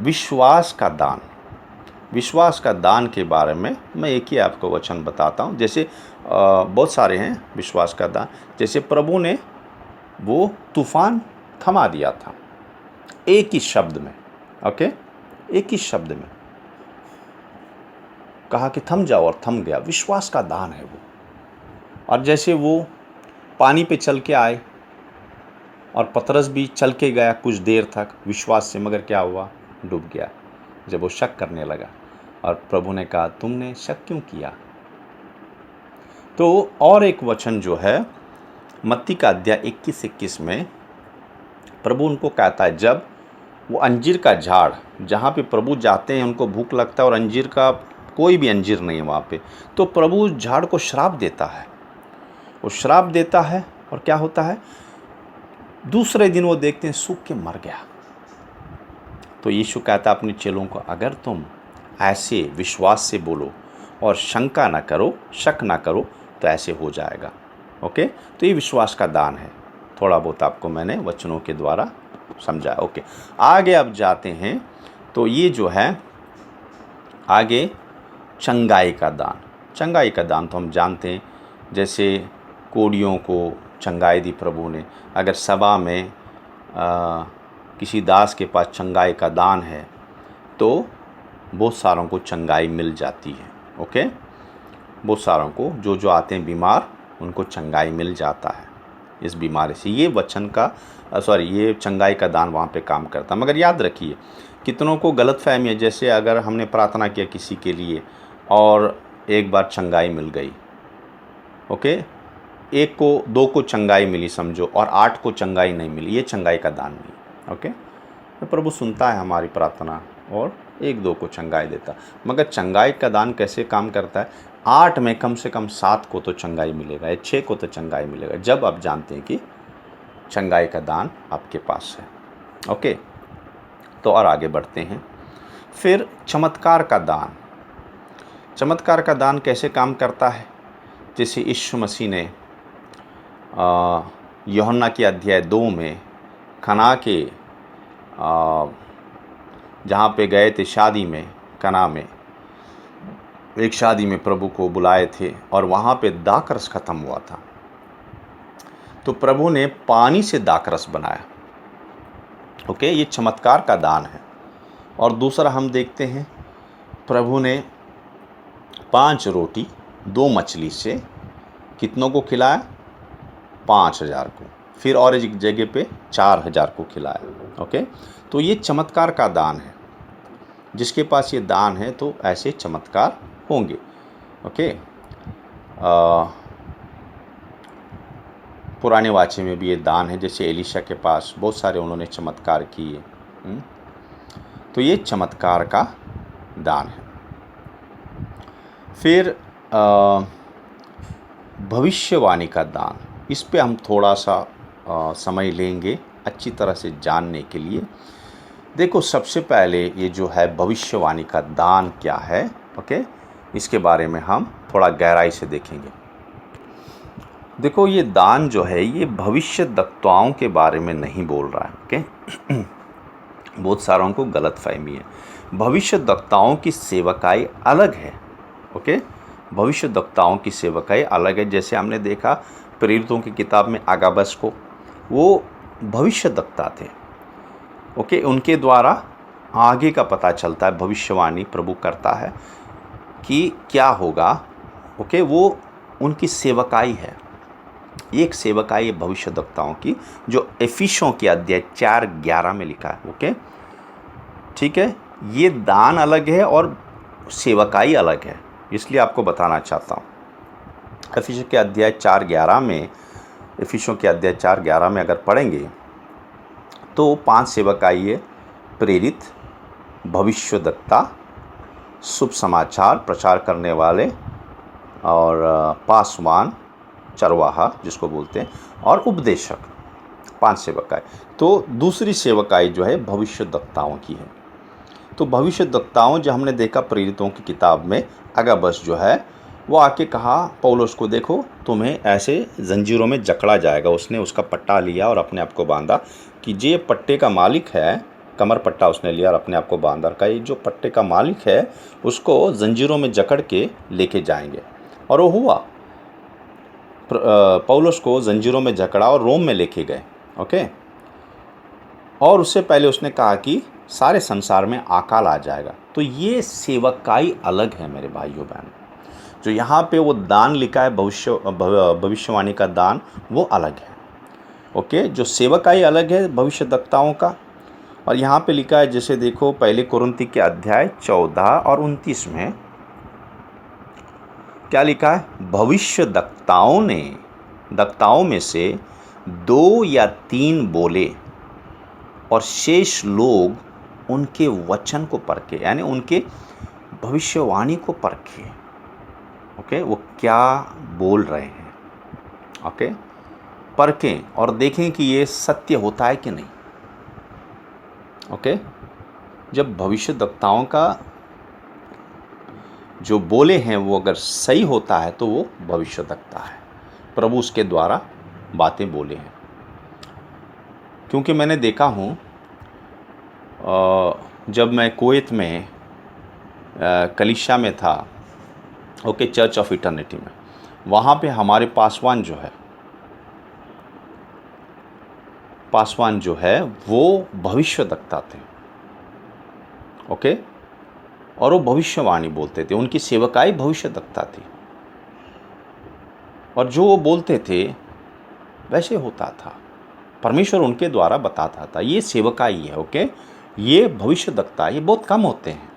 विश्वास का दान। विश्वास का दान के बारे में मैं एक ही आपको वचन बताता हूँ। जैसे बहुत सारे हैं विश्वास का दान। जैसे प्रभु ने वो तूफान थमा दिया था एक ही शब्द में। ओके, एक ही शब्द में कहा कि थम जाओ और थम गया। विश्वास का दान है वो। और जैसे वो पानी पे चल के आए और पतरस भी चल के गया कुछ देर तक विश्वास से, मगर क्या हुआ, डूब गया जब वो शक करने लगा। और प्रभु ने कहा तुमने शक क्यों किया। तो और एक वचन जो है मत्ती का अध्याय 21 में प्रभु उनको कहता है, जब वो अंजीर का झाड़, जहाँ पे प्रभु जाते हैं उनको भूख लगता है और अंजीर का कोई भी अंजीर नहीं है वहाँ पे, तो प्रभु उस झाड़ को श्राप देता है। वो श्राप देता है और क्या होता है, दूसरे दिन वो देखते हैं सूख के मर गया। तो यीशु कहता है अपने चेलों को, अगर तुम ऐसे विश्वास से बोलो और शंका ना करो, शक ना करो, तो ऐसे हो जाएगा। ओके, तो ये विश्वास का दान है। थोड़ा बहुत आपको मैंने वचनों के द्वारा समझाया। ओके, आगे अब जाते हैं। तो ये जो है आगे चंगाई का दान। चंगाई का दान तो हम जानते हैं, जैसे कोढ़ियों को चंगाई दी प्रभु ने। अगर सभा में किसी दास के पास चंगाई का दान है तो बहुत सारों को चंगाई मिल जाती है। ओके, बहुत सारों को जो जो आते हैं बीमार, उनको चंगाई मिल जाता है इस बीमारी से। ये वचन का ये चंगाई का दान वहाँ पे काम करता है। मगर याद रखिए, कितनों को गलतफहमी है। जैसे अगर हमने प्रार्थना किया किसी के लिए और एक बार चंगाई मिल गई, ओके, एक को, दो को चंगाई मिली समझो, और 8 को चंगाई नहीं मिली, ये चंगाई का दान नहीं। ओके, तो प्रभु सुनता है हमारी प्रार्थना और 1-2 को चंगाई देता। मगर चंगाई का दान कैसे काम करता है, 8 में कम से कम 7 को तो चंगाई मिलेगा या 6 को तो चंगाई मिलेगा, जब आप जानते हैं कि चंगाई का दान आपके पास है। ओके, तो और आगे बढ़ते हैं। फिर चमत्कार का दान। चमत्कार का दान कैसे काम करता है, जैसे यीशु मसीह ने यूहन्ना के अध्याय 2 में कना के जहाँ पे गए थे शादी में, कना में एक शादी में प्रभु को बुलाए थे और वहाँ पे दाखरस ख़त्म हुआ था। तो प्रभु ने पानी से दाखरस बनाया। ओके, ये चमत्कार का दान है। और दूसरा हम देखते हैं, प्रभु ने 5 रोटी 2 मछली से कितनों को खिलाया, 5000 को। फिर और एक जगह पे 4000 को खिलाया। ओके, तो ये चमत्कार का दान है। जिसके पास ये दान है तो ऐसे चमत्कार होंगे। ओके, पुराने वाचे में भी ये दान है, जैसे एलीशा के पास बहुत सारे उन्होंने चमत्कार किए। तो ये चमत्कार का दान है। फिर भविष्यवाणी का दान, इस पे हम थोड़ा सा समय लेंगे अच्छी तरह से जानने के लिए। देखो, सबसे पहले ये जो है भविष्यवाणी का दान क्या है, ओके, इसके बारे में हम थोड़ा गहराई से देखेंगे। देखो, ये दान जो है ये भविष्यद्वक्ताओं के बारे में नहीं बोल रहा है, ओके। बहुत सारों को गलतफहमी है। भविष्यद्वक्ताओं की सेवकाई अलग है, ओके। भविष्यद्वक्ताओं की सेवकाई अलग है। जैसे हमने देखा प्रेरितों की किताब में अगाबस को, वो भविष्यद्वक्ता थे, ओके। उनके द्वारा आगे का पता चलता है, भविष्यवाणी प्रभु करता है कि क्या होगा, ओके। वो उनकी सेवकाई है, एक सेवकाई है भविष्यद्वक्ताओं की, जो एफिसियों के अध्याय 4:11 में लिखा है, ओके, ठीक है। ये दान अलग है और सेवकाई अलग है, इसलिए आपको बताना चाहता हूँ। एफिसियों के अध्याय 4:11 में, एफिसियों के अध्याय 4:11 में अगर पढ़ेंगे तो 5 सेवकाई है: प्रेरित, भविष्यद्वक्ता, शुभ समाचार प्रचार करने वाले, और पासवान, चरवाहा जिसको बोलते हैं, और उपदेशक। 5 सेवकाई। तो दूसरी सेवकाई जो है भविष्यद्वक्ताओं की है। तो भविष्यद्वक्ताओं जो हमने देखा प्रेरितों की किताब में, अगाबस जो है वो आके कहा पौलुस को, देखो तुम्हें ऐसे जंजीरों में जकड़ा जाएगा। उसने उसका पट्टा लिया और अपने आप को बांधा कि जे पट्टे का मालिक है, कमर पट्टा उसने लिया और अपने आप को बांधा, का ये जो पट्टे का मालिक है उसको जंजीरों में जकड़ के लेके जाएंगे। और वो हुआ, पौलुस को जंजीरों में जकड़ा और रोम में लेके गए, ओके। और उससे पहले उसने कहा कि सारे संसार में अकाल आ जाएगा। तो ये सेवकाई अलग है मेरे भाइयों बहनों। जो यहाँ पे वो दान लिखा है भविष्यवाणी का दान, वो अलग है, ओके। जो सेवकाई अलग है भविष्यद्वक्ताओं का। और यहाँ पे लिखा है, जैसे देखो पहले कुरिन्ती के अध्याय 14 और 29 में क्या लिखा है, भविष्यद्वक्ताओं में से 2 या 3 बोले और शेष लोग उनके वचन को परखे, यानी उनके भविष्यवाणी को परखे, ओके। वो क्या बोल रहे हैं, ओके, परखें और देखें कि ये सत्य होता है कि नहीं, ओके। जब भविष्यद्वक्ताओं का जो बोले हैं वो अगर सही होता है तो वो भविष्यद्वक्ता है, प्रभु उसके द्वारा बातें बोले हैं। क्योंकि मैंने देखा हूँ, जब मैं कुवैत में कलीसिया में था, ओके, चर्च ऑफ इटर्निटी में, वहाँ पे हमारे पासवान जो है वो भविष्यद्वक्ता थे, ओके। और वो भविष्यवाणी बोलते थे, उनकी सेवकाई भविष्यद्वक्ता थी, और जो वो बोलते थे वैसे होता था, परमेश्वर उनके द्वारा बताता था। ये सेवकाई है, ओके। ये भविष्यद्वक्ता, ये बहुत कम होते हैं,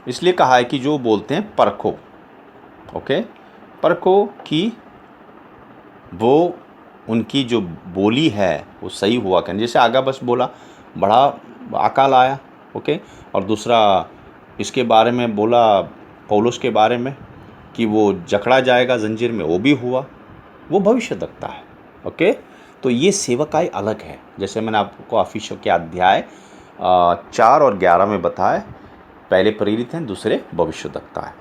इसलिए कहा है कि जो बोलते हैं परखो, ओके, परखो कि वो उनकी जो बोली है वो सही हुआ क्या। जैसे अगाबस बोला, बड़ा अकाल आया, ओके। और दूसरा इसके बारे में बोला पौलुस के बारे में कि वो जकड़ा जाएगा जंजीर में, वो भी हुआ, वो भविष्यद्वक्ता है, ओके। तो ये सेवकाई अलग है। जैसे मैंने आपको एफिसियों के अध्याय 4 और 11 में बताया, पहले प्रेरित हैं, दूसरे भविष्यद्वक्ता है।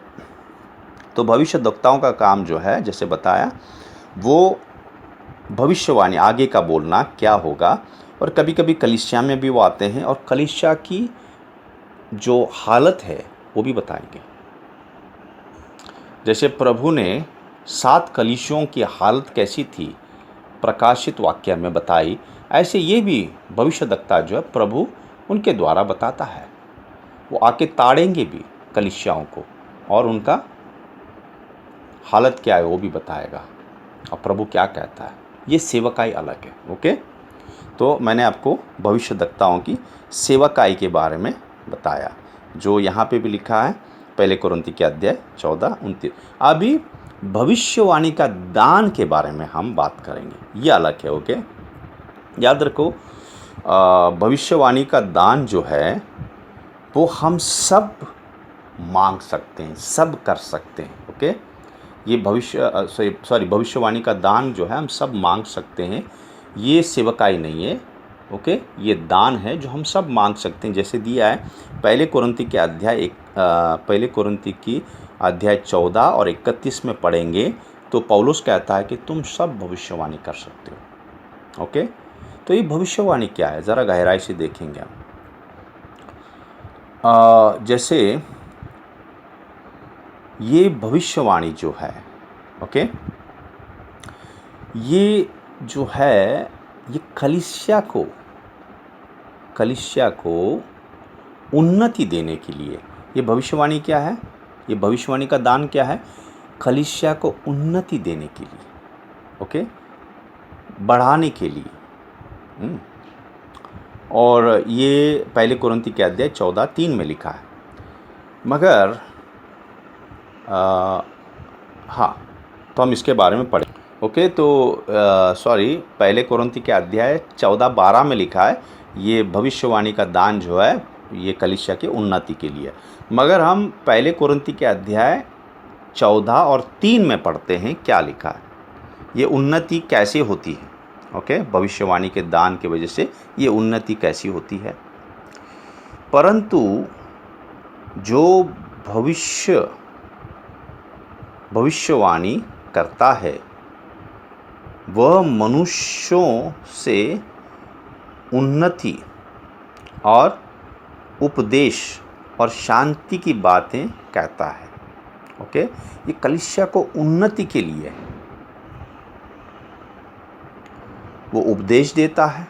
तो भविष्यद्वक्ताओं का काम जो है, जैसे बताया, वो भविष्यवाणी, आगे का बोलना क्या होगा। और कभी कभी कलीसिया में भी वो आते हैं और कलीसिया की जो हालत है वो भी बताएंगे। जैसे प्रभु ने 7 कलीसियों की हालत कैसी थी प्रकाशित वाक्य में बताई, ऐसे ये भी भविष्यद्वक्ता जो है प्रभु उनके द्वारा बताता है। वो आके ताड़ेंगे भी कलीसियाओं को और उनका हालत क्या है वो भी बताएगा और प्रभु क्या कहता है। ये सेवकाई अलग है, ओके। तो मैंने आपको भविष्यद्वक्ताओं की सेवकाई के बारे में बताया, जो यहाँ पे भी लिखा है पहले कुरिन्ती के अध्याय 14-29। अभी भविष्यवाणी का दान के बारे में हम बात करेंगे, ये अलग है। ओके, याद रखो, भविष्यवाणी का दान जो है वो हम सब मांग सकते हैं, सब कर सकते हैं। ओके, ये भविष्यवाणी का दान जो है हम सब मांग सकते हैं, ये सेवकाई नहीं है। ओके, ये दान है जो हम सब मांग सकते हैं। जैसे दिया है पहले कोरिन्थी की अध्याय 14 और 31 में पढ़ेंगे तो पौलुस कहता है कि तुम सब भविष्यवाणी कर सकते हो। ओके, तो ये भविष्यवाणी क्या है, ज़रा गहराई से देखेंगे हम। जैसे ये भविष्यवाणी जो है, ओके, ये जो है ये कलीसिया को उन्नति देने के लिए, ये भविष्यवाणी क्या है, ये भविष्यवाणी का दान क्या है, कलीसिया को उन्नति देने के लिए, ओके, बढ़ाने के लिए। और ये पहले कोरिन्थी के अध्याय 14:3 में लिखा है। मगर हाँ, तो हम इसके बारे में पढ़ें। ओके, तो पहले कोरिन्थी के अध्याय 14:12 में लिखा है ये भविष्यवाणी का दान जो है ये कलीसिया की उन्नति के लिए। मगर हम पहले कोरिन्थी के अध्याय 14 और 3 में पढ़ते हैं क्या लिखा है, ये उन्नति कैसे होती है। ओके, भविष्यवाणी के दान की वजह से ये उन्नति कैसी होती है। परंतु जो भविष्यवाणी करता है वह मनुष्यों से उन्नति और उपदेश और शांति की बातें कहता है। ओके, ये कलीसिया को उन्नति के लिए वो उपदेश देता है।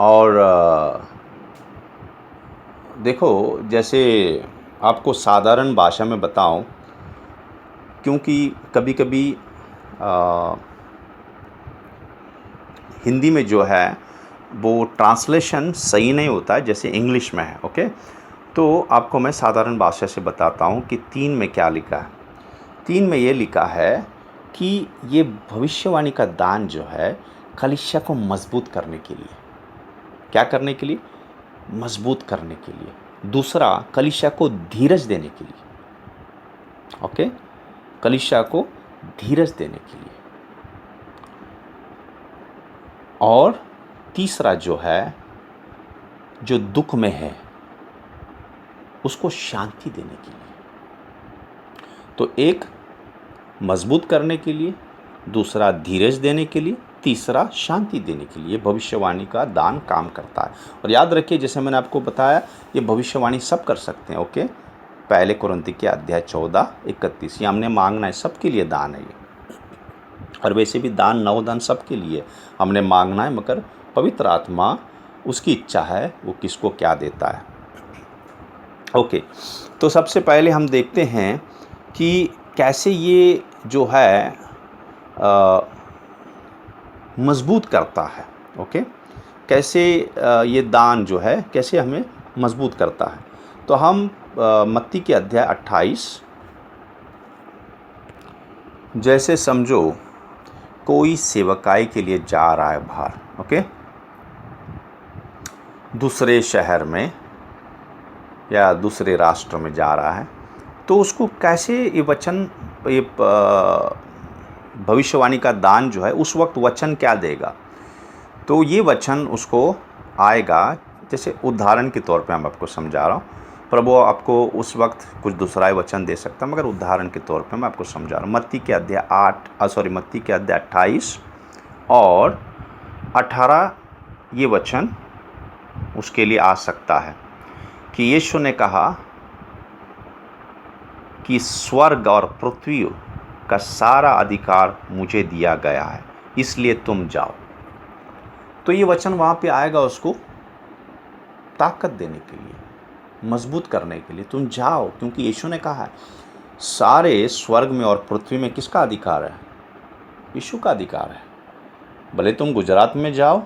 और देखो, जैसे आपको साधारण भाषा में बताऊं, क्योंकि कभी कभी हिंदी में जो है वो ट्रांसलेशन सही नहीं होता है जैसे इंग्लिश में है। ओके, तो आपको मैं साधारण भाषा से बताता हूँ कि 3 में क्या लिखा है। 3 में ये लिखा है कि ये भविष्यवाणी का दान जो है कलीसिया को मजबूत करने के लिए, क्या करने के लिए, मजबूत करने के लिए। दूसरा, कलीसिया को धीरज देने के लिए। ओके, कलीसिया को धीरज देने के लिए। और तीसरा जो है, जो दुख में है उसको शांति देने के लिए। तो एक मजबूत करने के लिए, दूसरा धीरज देने के लिए, तीसरा शांति देने के लिए भविष्यवाणी का दान काम करता है। और याद रखिए, जैसे मैंने आपको बताया, ये भविष्यवाणी सब कर सकते हैं। ओके, पहले कोरिन्थी के अध्याय 14:31, ये हमने मांगना है, सबके लिए दान है ये। और वैसे भी दान, नवदान सबके लिए हमने मांगना है, मगर पवित्र आत्मा उसकी इच्छा है वो किसको क्या देता है। ओके, तो सबसे पहले हम देखते हैं कि कैसे ये जो है मजबूत करता है। ओके, कैसे ये दान जो है कैसे हमें मजबूत करता है। तो हम मत्ती के अध्याय 28, जैसे समझो कोई सेवकाई के लिए जा रहा है बाहर, ओके, दूसरे शहर में या दूसरे राष्ट्र में जा रहा है, तो उसको कैसे ये भविष्यवाणी का दान जो है उस वक्त वचन क्या देगा। तो ये वचन उसको आएगा, जैसे उदाहरण के तौर पे मैं आपको समझा रहा हूँ। प्रभु आपको उस वक्त कुछ दूसरा वचन दे सकता, मगर उदाहरण के तौर पे मैं आपको समझा रहा हूँ। मत्ती के अध्याय 28 और 18 ये वचन उसके लिए आ सकता है कि यीशु ने कहा कि स्वर्ग और पृथ्वी का सारा अधिकार मुझे दिया गया है, इसलिए तुम जाओ। तो ये वचन वहाँ पे आएगा उसको ताकत देने के लिए, मजबूत करने के लिए, तुम जाओ, क्योंकि यीशु ने कहा है सारे स्वर्ग में और पृथ्वी में किसका अधिकार है, यीशु का अधिकार है। भले तुम गुजरात में जाओ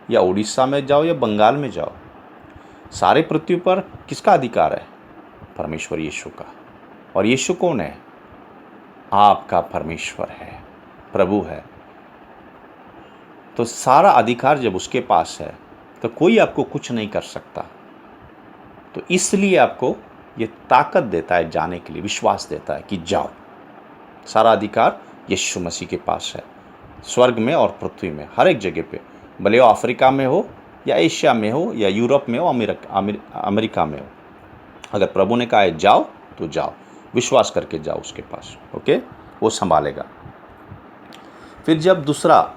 या उड़ीसा में जाओ या बंगाल में जाओ, सारे पृथ्वी पर किसका अधिकार है, परमेश्वर यीशु का। और यीशु कौन है, आपका परमेश्वर है, प्रभु है। तो सारा अधिकार जब उसके पास है तो कोई आपको कुछ नहीं कर सकता। तो इसलिए आपको ये ताकत देता है जाने के लिए, विश्वास देता है कि जाओ। सारा अधिकार यीशु मसीह के पास है, स्वर्ग में और पृथ्वी में, हर एक जगह पे, भले वो अफ्रीका में हो या एशिया में हो या यूरोप में हो, अमेरिका में हो। अगर प्रभु ने कहा है जाओ तो जाओ, विश्वास करके जाओ उसके पास। ओके, वो संभालेगा। फिर जब दूसरा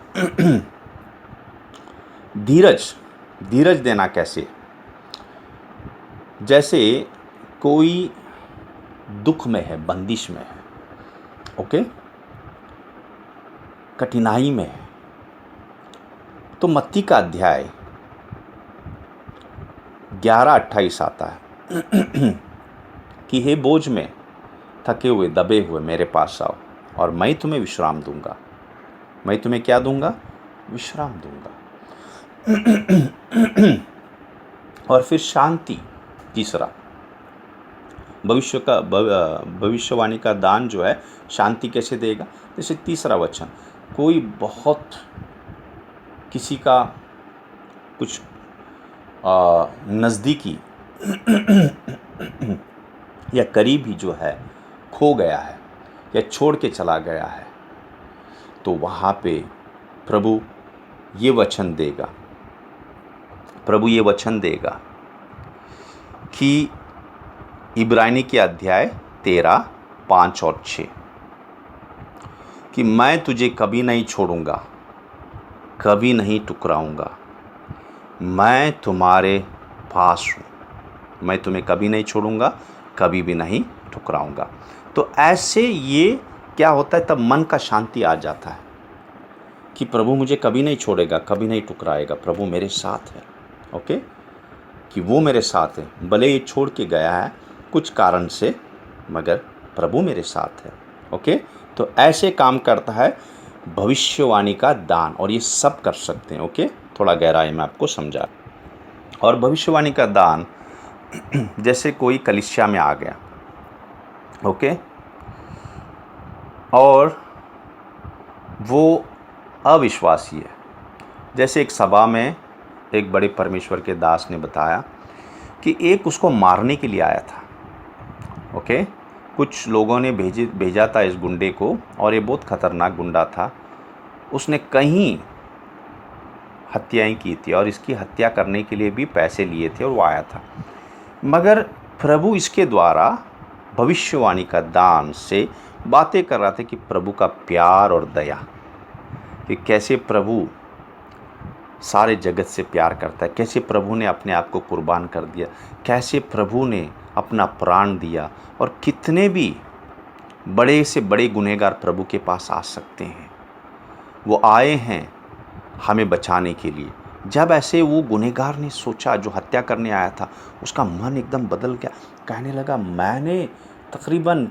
धीरज देना कैसे? जैसे कोई दुख में है, बंदिश में है, ओके, कठिनाई में है, तो मत्ती का अध्याय 11:28 आता है कि हे बोझ में थके हुए दबे हुए मेरे पास आओ और मैं तुम्हें विश्राम दूंगा। मैं तुम्हें क्या दूंगा? विश्राम दूंगा। और फिर शांति, तीसरा, भविष्यवाणी का दान जो है, शांति कैसे देगा? जैसे तीसरा वचन, कोई बहुत किसी का कुछ नज़दीकी या करीबी जो है खो गया है या छोड़ के चला गया है, तो वहाँ पे प्रभु ये वचन देगा, प्रभु ये वचन देगा कि इब्रानी के अध्याय 13, 5 और 6 कि मैं तुझे कभी नहीं छोड़ूंगा, कभी नहीं टुकराऊंगा, मैं तुम्हारे पास हूँ। मैं तुम्हें कभी नहीं छोड़ूंगा, कभी भी नहीं ठुकराऊंगा। तो ऐसे ये क्या होता है, तब मन का शांति आ जाता है कि प्रभु मुझे कभी नहीं छोड़ेगा, कभी नहीं टुकराएगा, प्रभु मेरे साथ है। ओके, कि वो मेरे साथ है, भले ये छोड़ के गया है कुछ कारण से, मगर प्रभु मेरे साथ है। ओके, तो ऐसे काम करता है भविष्यवाणी का दान, और ये सब कर सकते हैं। ओके, थोड़ा गहराई में आपको समझा। और भविष्यवाणी का दान, जैसे कोई कलीसिया में आ गया, ओके, और वो अविश्वासी है। जैसे एक सभा में एक बड़े परमेश्वर के दास ने बताया कि एक उसको मारने के लिए आया था। ओके, कुछ लोगों ने भेजा था इस गुंडे को, और ये बहुत खतरनाक गुंडा था। उसने कहीं हत्याएं की थी और इसकी हत्या करने के लिए भी पैसे लिए थे, और वो आया था। मगर प्रभु इसके द्वारा भविष्यवाणी का दान से बातें कर रहा था कि प्रभु का प्यार और दया, कि कैसे प्रभु सारे जगत से प्यार करता है, कैसे प्रभु ने अपने आप को कुर्बान कर दिया, कैसे प्रभु ने अपना प्राण दिया, और कितने भी बड़े से बड़े गुनहगार प्रभु के पास आ सकते हैं। वो आए हैं हमें बचाने के लिए। जब ऐसे वो गुनहगार ने सोचा, जो हत्या करने आया था, उसका मन एकदम बदल गया। कहने लगा, मैंने तकरीबन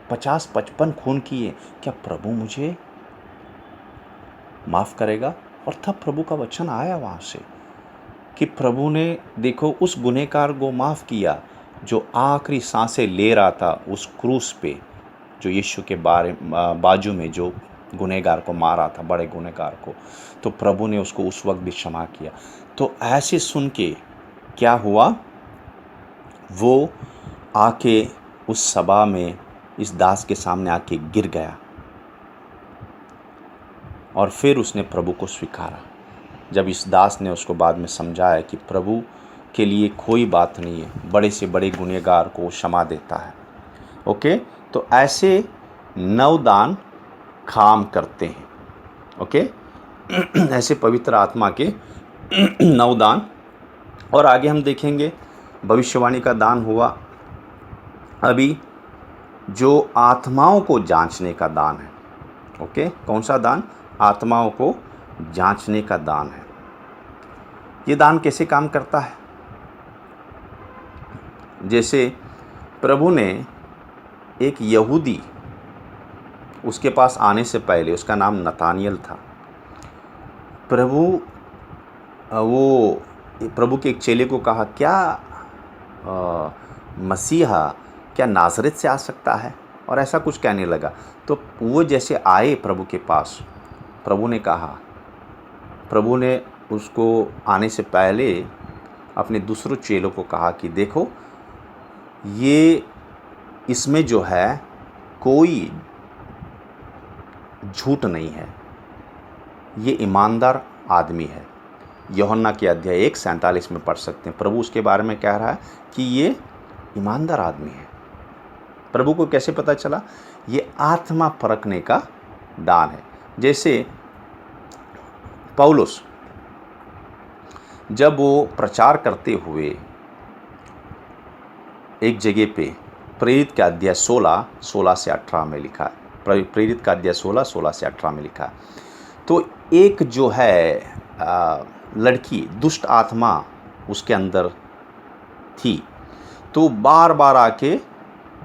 50-55 खून किए, क्या प्रभु मुझे माफ़ करेगा? और तब प्रभु का वचन आया वहाँ से कि प्रभु ने देखो उस गुनहगार को माफ़ किया जो आखिरी सांसें ले रहा था उस क्रूस पे, जो यीशु के बाजू में जो गुनहगार को मारा था, बड़े गुनहगार को। तो प्रभु ने उसको उस वक्त भी क्षमा किया। तो ऐसे सुन के क्या हुआ, वो आके उस सभा में इस दास के सामने आके गिर गया, और फिर उसने प्रभु को स्वीकारा। जब इस दास ने उसको बाद में समझाया कि प्रभु के लिए कोई बात नहीं है, बड़े से बड़े गुनहगार को क्षमा देता है। ओके, तो ऐसे नवदान काम करते हैं। ओके, ऐसे पवित्र आत्मा के नवदान। और आगे हम देखेंगे भविष्यवाणी का दान हुआ। अभी जो आत्माओं को जांचने का दान है। ओके, कौन सा दान? आत्माओं को जांचने का दान है। ये दान कैसे काम करता है? जैसे प्रभु ने एक यहूदी, उसके पास आने से पहले, उसका नाम नतानियल था, प्रभु के एक चेले को कहा, क्या मसीहा क्या नाज़रेत से आ सकता है? और ऐसा कुछ कहने लगा। तो वो जैसे आए प्रभु के पास, प्रभु ने कहा, प्रभु ने उसको आने से पहले अपने दूसरों चेलों को कहा कि देखो, ये इसमें जो है कोई झूठ नहीं है, ये ईमानदार आदमी है। यूहन्ना के अध्याय 1:47 में पढ़ सकते हैं। प्रभु उसके बारे में कह रहा है कि ये ईमानदार आदमी है। प्रभु को कैसे पता चला? ये आत्मा परखने का दान है। जैसे पौलुस जब वो प्रचार करते हुए एक जगह पे, प्रेरित का अध्याय 16 से 18 में लिखा है, प्रेरित का अध्याय 16 से 18 में लिखा है, तो एक जो है लड़की, दुष्ट आत्मा उसके अंदर थी, तो बार बार आके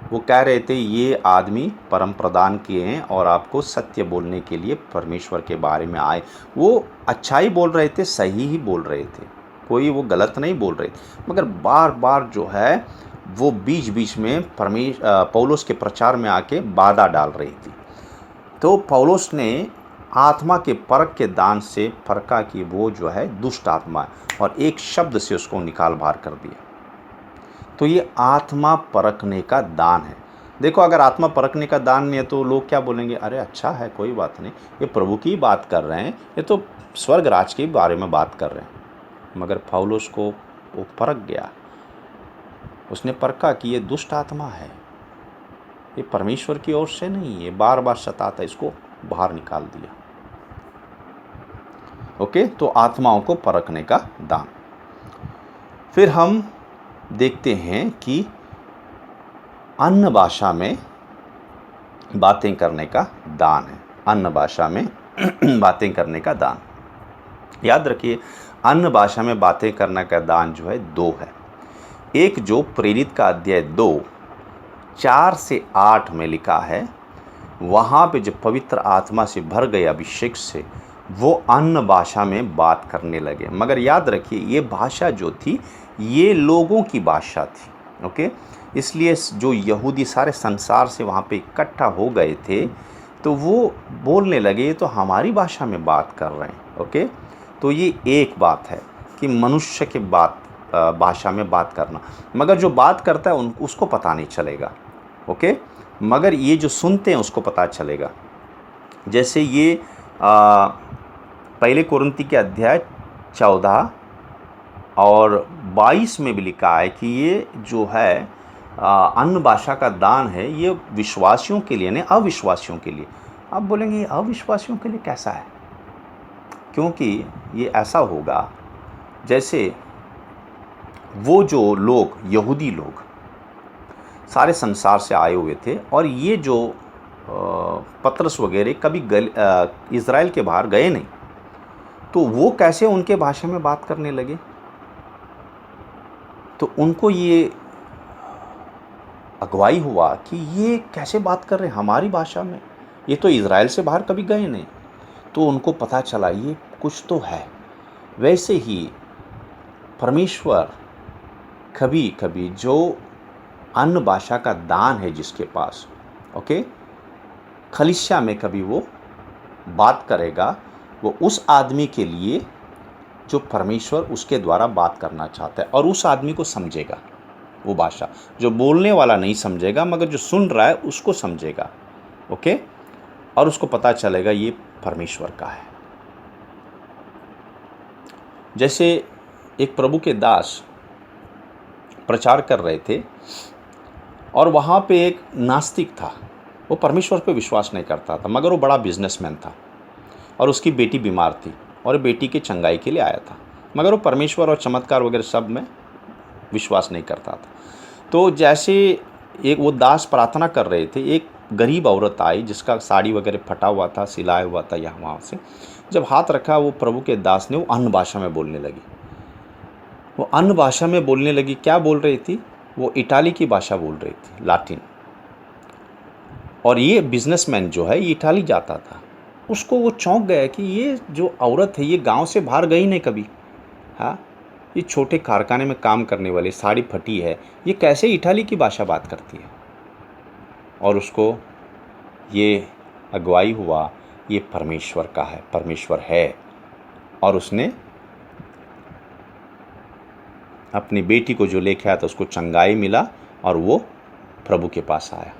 वो कह रहे थे ये आदमी परम प्रधान के हैं और आपको सत्य बोलने के लिए परमेश्वर के बारे में आए। वो अच्छाई बोल रहे थे, सही ही बोल रहे थे, कोई वो गलत नहीं बोल रहे थे, मगर बार बार जो है वो बीच बीच में पौलुस के प्रचार में आके बाधा डाल रही थी। तो पौलुस ने आत्मा के परख के दान से परखा कि वो जो है दुष्ट आत्मा है, और एक शब्द से उसको निकाल बाहर कर दिया। तो ये आत्मा परखने का दान है। देखो, अगर आत्मा परखने का दान नहीं है तो लोग क्या बोलेंगे? अरे अच्छा है, कोई बात नहीं, ये प्रभु की बात कर रहे हैं, ये तो स्वर्ग राज के बारे में बात कर रहे हैं। मगर पौलुस को वो परख गया, उसने परखा कि ये दुष्ट आत्मा है, ये परमेश्वर की ओर से नहीं, ये बार बार सताता है, इसको बाहर निकाल दिया। ओके, तो आत्माओं को परखने का दान। फिर हम देखते हैं कि अन्य भाषा में बातें करने का दान है। अन्य भाषा में बातें करने का दान, याद रखिए, अन्य भाषा में बातें करने का दान जो है 2 है। एक जो प्रेरित का अध्याय 2:4 से 8 में लिखा है, वहाँ पे जब पवित्र आत्मा से भर गए अभिषेक से, वो अन्य भाषा में बात करने लगे। मगर याद रखिए, ये भाषा जो थी ये लोगों की भाषा थी। ओके, इसलिए जो यहूदी सारे संसार से वहाँ पे इकट्ठा हो गए थे, तो वो बोलने लगे तो हमारी भाषा में बात कर रहे हैं। ओके, तो ये एक बात है कि मनुष्य के भाषा में बात करना, मगर जो बात करता है उसको पता नहीं चलेगा। ओके, मगर ये जो सुनते हैं उसको पता चलेगा। जैसे ये पहले कोरिन्थी के अध्याय 14 और 22 में भी लिखा है कि ये जो है अन्य भाषा का दान है, ये विश्वासियों के लिए नहीं, अविश्वासियों के लिए। आप बोलेंगे ये अविश्वासियों के लिए कैसा है? क्योंकि ये ऐसा होगा जैसे वो जो लोग, यहूदी लोग सारे संसार से आए हुए थे, और ये जो पतरस वगैरह कभी इज़राइल के बाहर गए नहीं, तो वो कैसे उनके भाषा में बात करने लगे? तो उनको ये अगुवाई हुआ कि ये कैसे बात कर रहे हैं हमारी भाषा में, ये तो इज़राइल से बाहर कभी गए नहीं। तो उनको पता चला ये कुछ तो है। वैसे ही परमेश्वर कभी कभी जो अन्य भाषा का दान है जिसके पास, ओके, कलीसिया में कभी वो बात करेगा, वो उस आदमी के लिए जो परमेश्वर उसके द्वारा बात करना चाहता है, और उस आदमी को समझेगा वो भाषा। जो बोलने वाला नहीं समझेगा, मगर जो सुन रहा है उसको समझेगा। ओके, और उसको पता चलेगा ये परमेश्वर का है। जैसे एक प्रभु के दास प्रचार कर रहे थे, और वहाँ पे एक नास्तिक था, वो परमेश्वर पे विश्वास नहीं करता था, मगर वो बड़ा बिजनेसमैन था, और उसकी बेटी बीमार थी, और बेटी के चंगाई के लिए आया था, मगर वो परमेश्वर और चमत्कार वगैरह सब में विश्वास नहीं करता था। तो जैसे एक वो दास प्रार्थना कर रहे थे, एक गरीब औरत आई जिसका साड़ी वगैरह फटा हुआ था, सिलाया हुआ था यहाँ वहाँ से। जब हाथ रखा वो प्रभु के दास ने, वो अन्य भाषा में बोलने लगी। वो अन्य भाषा में बोलने लगी। क्या बोल रही थी? वो इटाली की भाषा बोल रही थी, लाटिन। और ये बिजनेसमैन जो है ये इटाली जाता था। उसको वो चौंक गया कि ये जो औरत है ये गांव से बाहर गई नहीं कभी। हाँ, ये छोटे कारखाने में काम करने वाली, साड़ी फटी है, ये कैसे इटाली की भाषा बात करती है? और उसको ये अगुवाई हुआ, ये परमेश्वर का है, परमेश्वर है। और उसने अपनी बेटी को जो लेके आया था उसको चंगाई मिला और वो प्रभु के पास आया।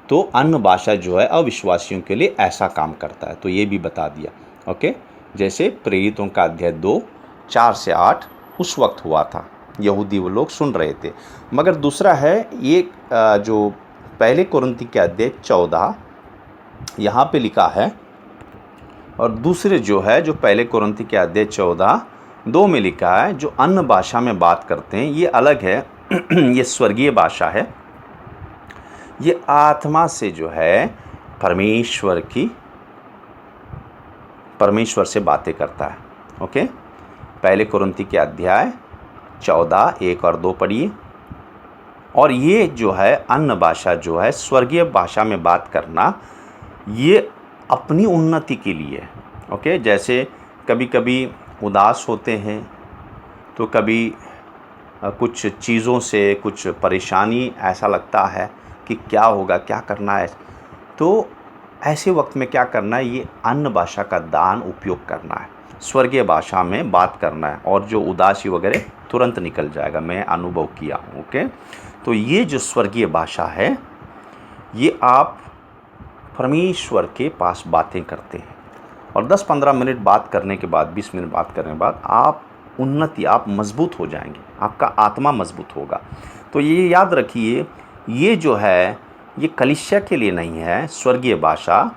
तो अन्य भाषा जो है अविश्वासियों के लिए ऐसा काम करता है, तो ये भी बता दिया। ओके, जैसे प्रेरितों का अध्याय 2 4 से 8 उस वक्त हुआ था, यहूदी वो लोग सुन रहे थे। मगर दूसरा है ये जो पहले कुरिन्थी के अध्याय 14 यहाँ पे लिखा है, और दूसरे जो है जो पहले कुरिन्थी के अध्याय 14:2 में लिखा है, जो अन्य भाषा में बात करते हैं ये अलग है। ये स्वर्गीय भाषा है, ये आत्मा से जो है परमेश्वर से बातें करता है। ओके, पहले कुरिन्थी के अध्याय 14 1 और 2 पढ़िए। और ये जो है अन्य भाषा जो है स्वर्गीय भाषा में बात करना, ये अपनी उन्नति के लिए। ओके, जैसे कभी कभी उदास होते हैं, तो कभी कुछ चीज़ों से कुछ परेशानी ऐसा लगता है कि क्या होगा, क्या करना है, तो ऐसे वक्त में क्या करना है, ये अन्य भाषा का दान उपयोग करना है, स्वर्गीय भाषा में बात करना है, और जो उदासी वगैरह तुरंत निकल जाएगा। मैं अनुभव किया हूँ। ओके, तो ये जो स्वर्गीय भाषा है, ये आप परमेश्वर के पास बातें करते हैं, और 10-15 मिनट बात करने के बाद, 20 मिनट बात करने के बाद आप मजबूत हो जाएंगे, आपका आत्मा मजबूत होगा। तो ये याद रखिए, ये जो है ये कलीसिया के लिए नहीं है स्वर्गीय भाषा,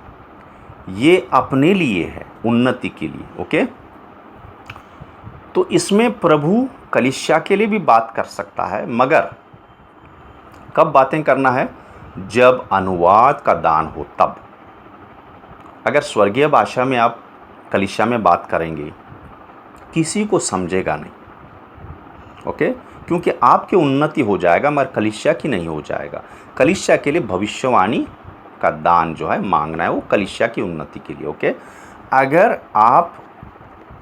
ये अपने लिए है, उन्नति के लिए। ओके, तो इसमें प्रभु कलीसिया के लिए भी बात कर सकता है, मगर कब बातें करना है, जब अनुवाद का दान हो तब। अगर स्वर्गीय भाषा में आप कलीसिया में बात करेंगे, किसी को समझेगा नहीं। ओके, क्योंकि आपकी उन्नति हो जाएगा मगर कलीसिया की नहीं हो जाएगा। कलीसिया के लिए भविष्यवाणी का दान जो है मांगना है, वो कलीसिया की उन्नति के लिए। ओके, अगर आप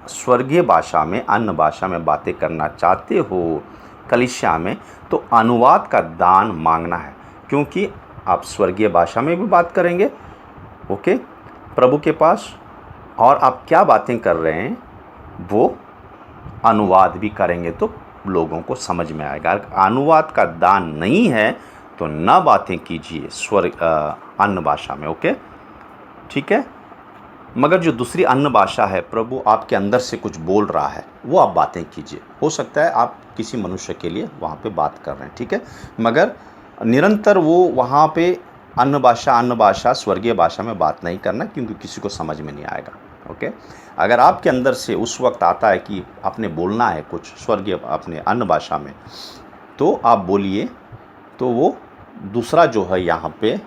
स्वर्गीय भाषा में, अन्य भाषा में बातें करना चाहते हो कलीसिया में, तो अनुवाद का दान मांगना है, क्योंकि आप स्वर्गीय भाषा में भी बात करेंगे, ओके, प्रभु के पास, और आप क्या बातें कर रहे हैं वो अनुवाद भी करेंगे तो लोगों को समझ में आएगा। अनुवाद का दान नहीं है तो ना बातें कीजिए अन्य भाषा में। ओके, ठीक है। मगर जो दूसरी अन्य भाषा है, प्रभु आपके अंदर से कुछ बोल रहा है, वो आप बातें कीजिए। हो सकता है आप किसी मनुष्य के लिए वहाँ पे बात कर रहे हैं, ठीक है, मगर निरंतर वो वहाँ पे अन्य भाषा स्वर्गीय भाषा में बात नहीं करना, क्योंकि किसी को समझ में नहीं आएगा। ओके, अगर आपके अंदर से उस वक्त आता है कि आपने बोलना है कुछ स्वर्गीय अपने अन्य भाषा में, तो आप बोलिए, तो वो दूसरा जो है यहाँ पे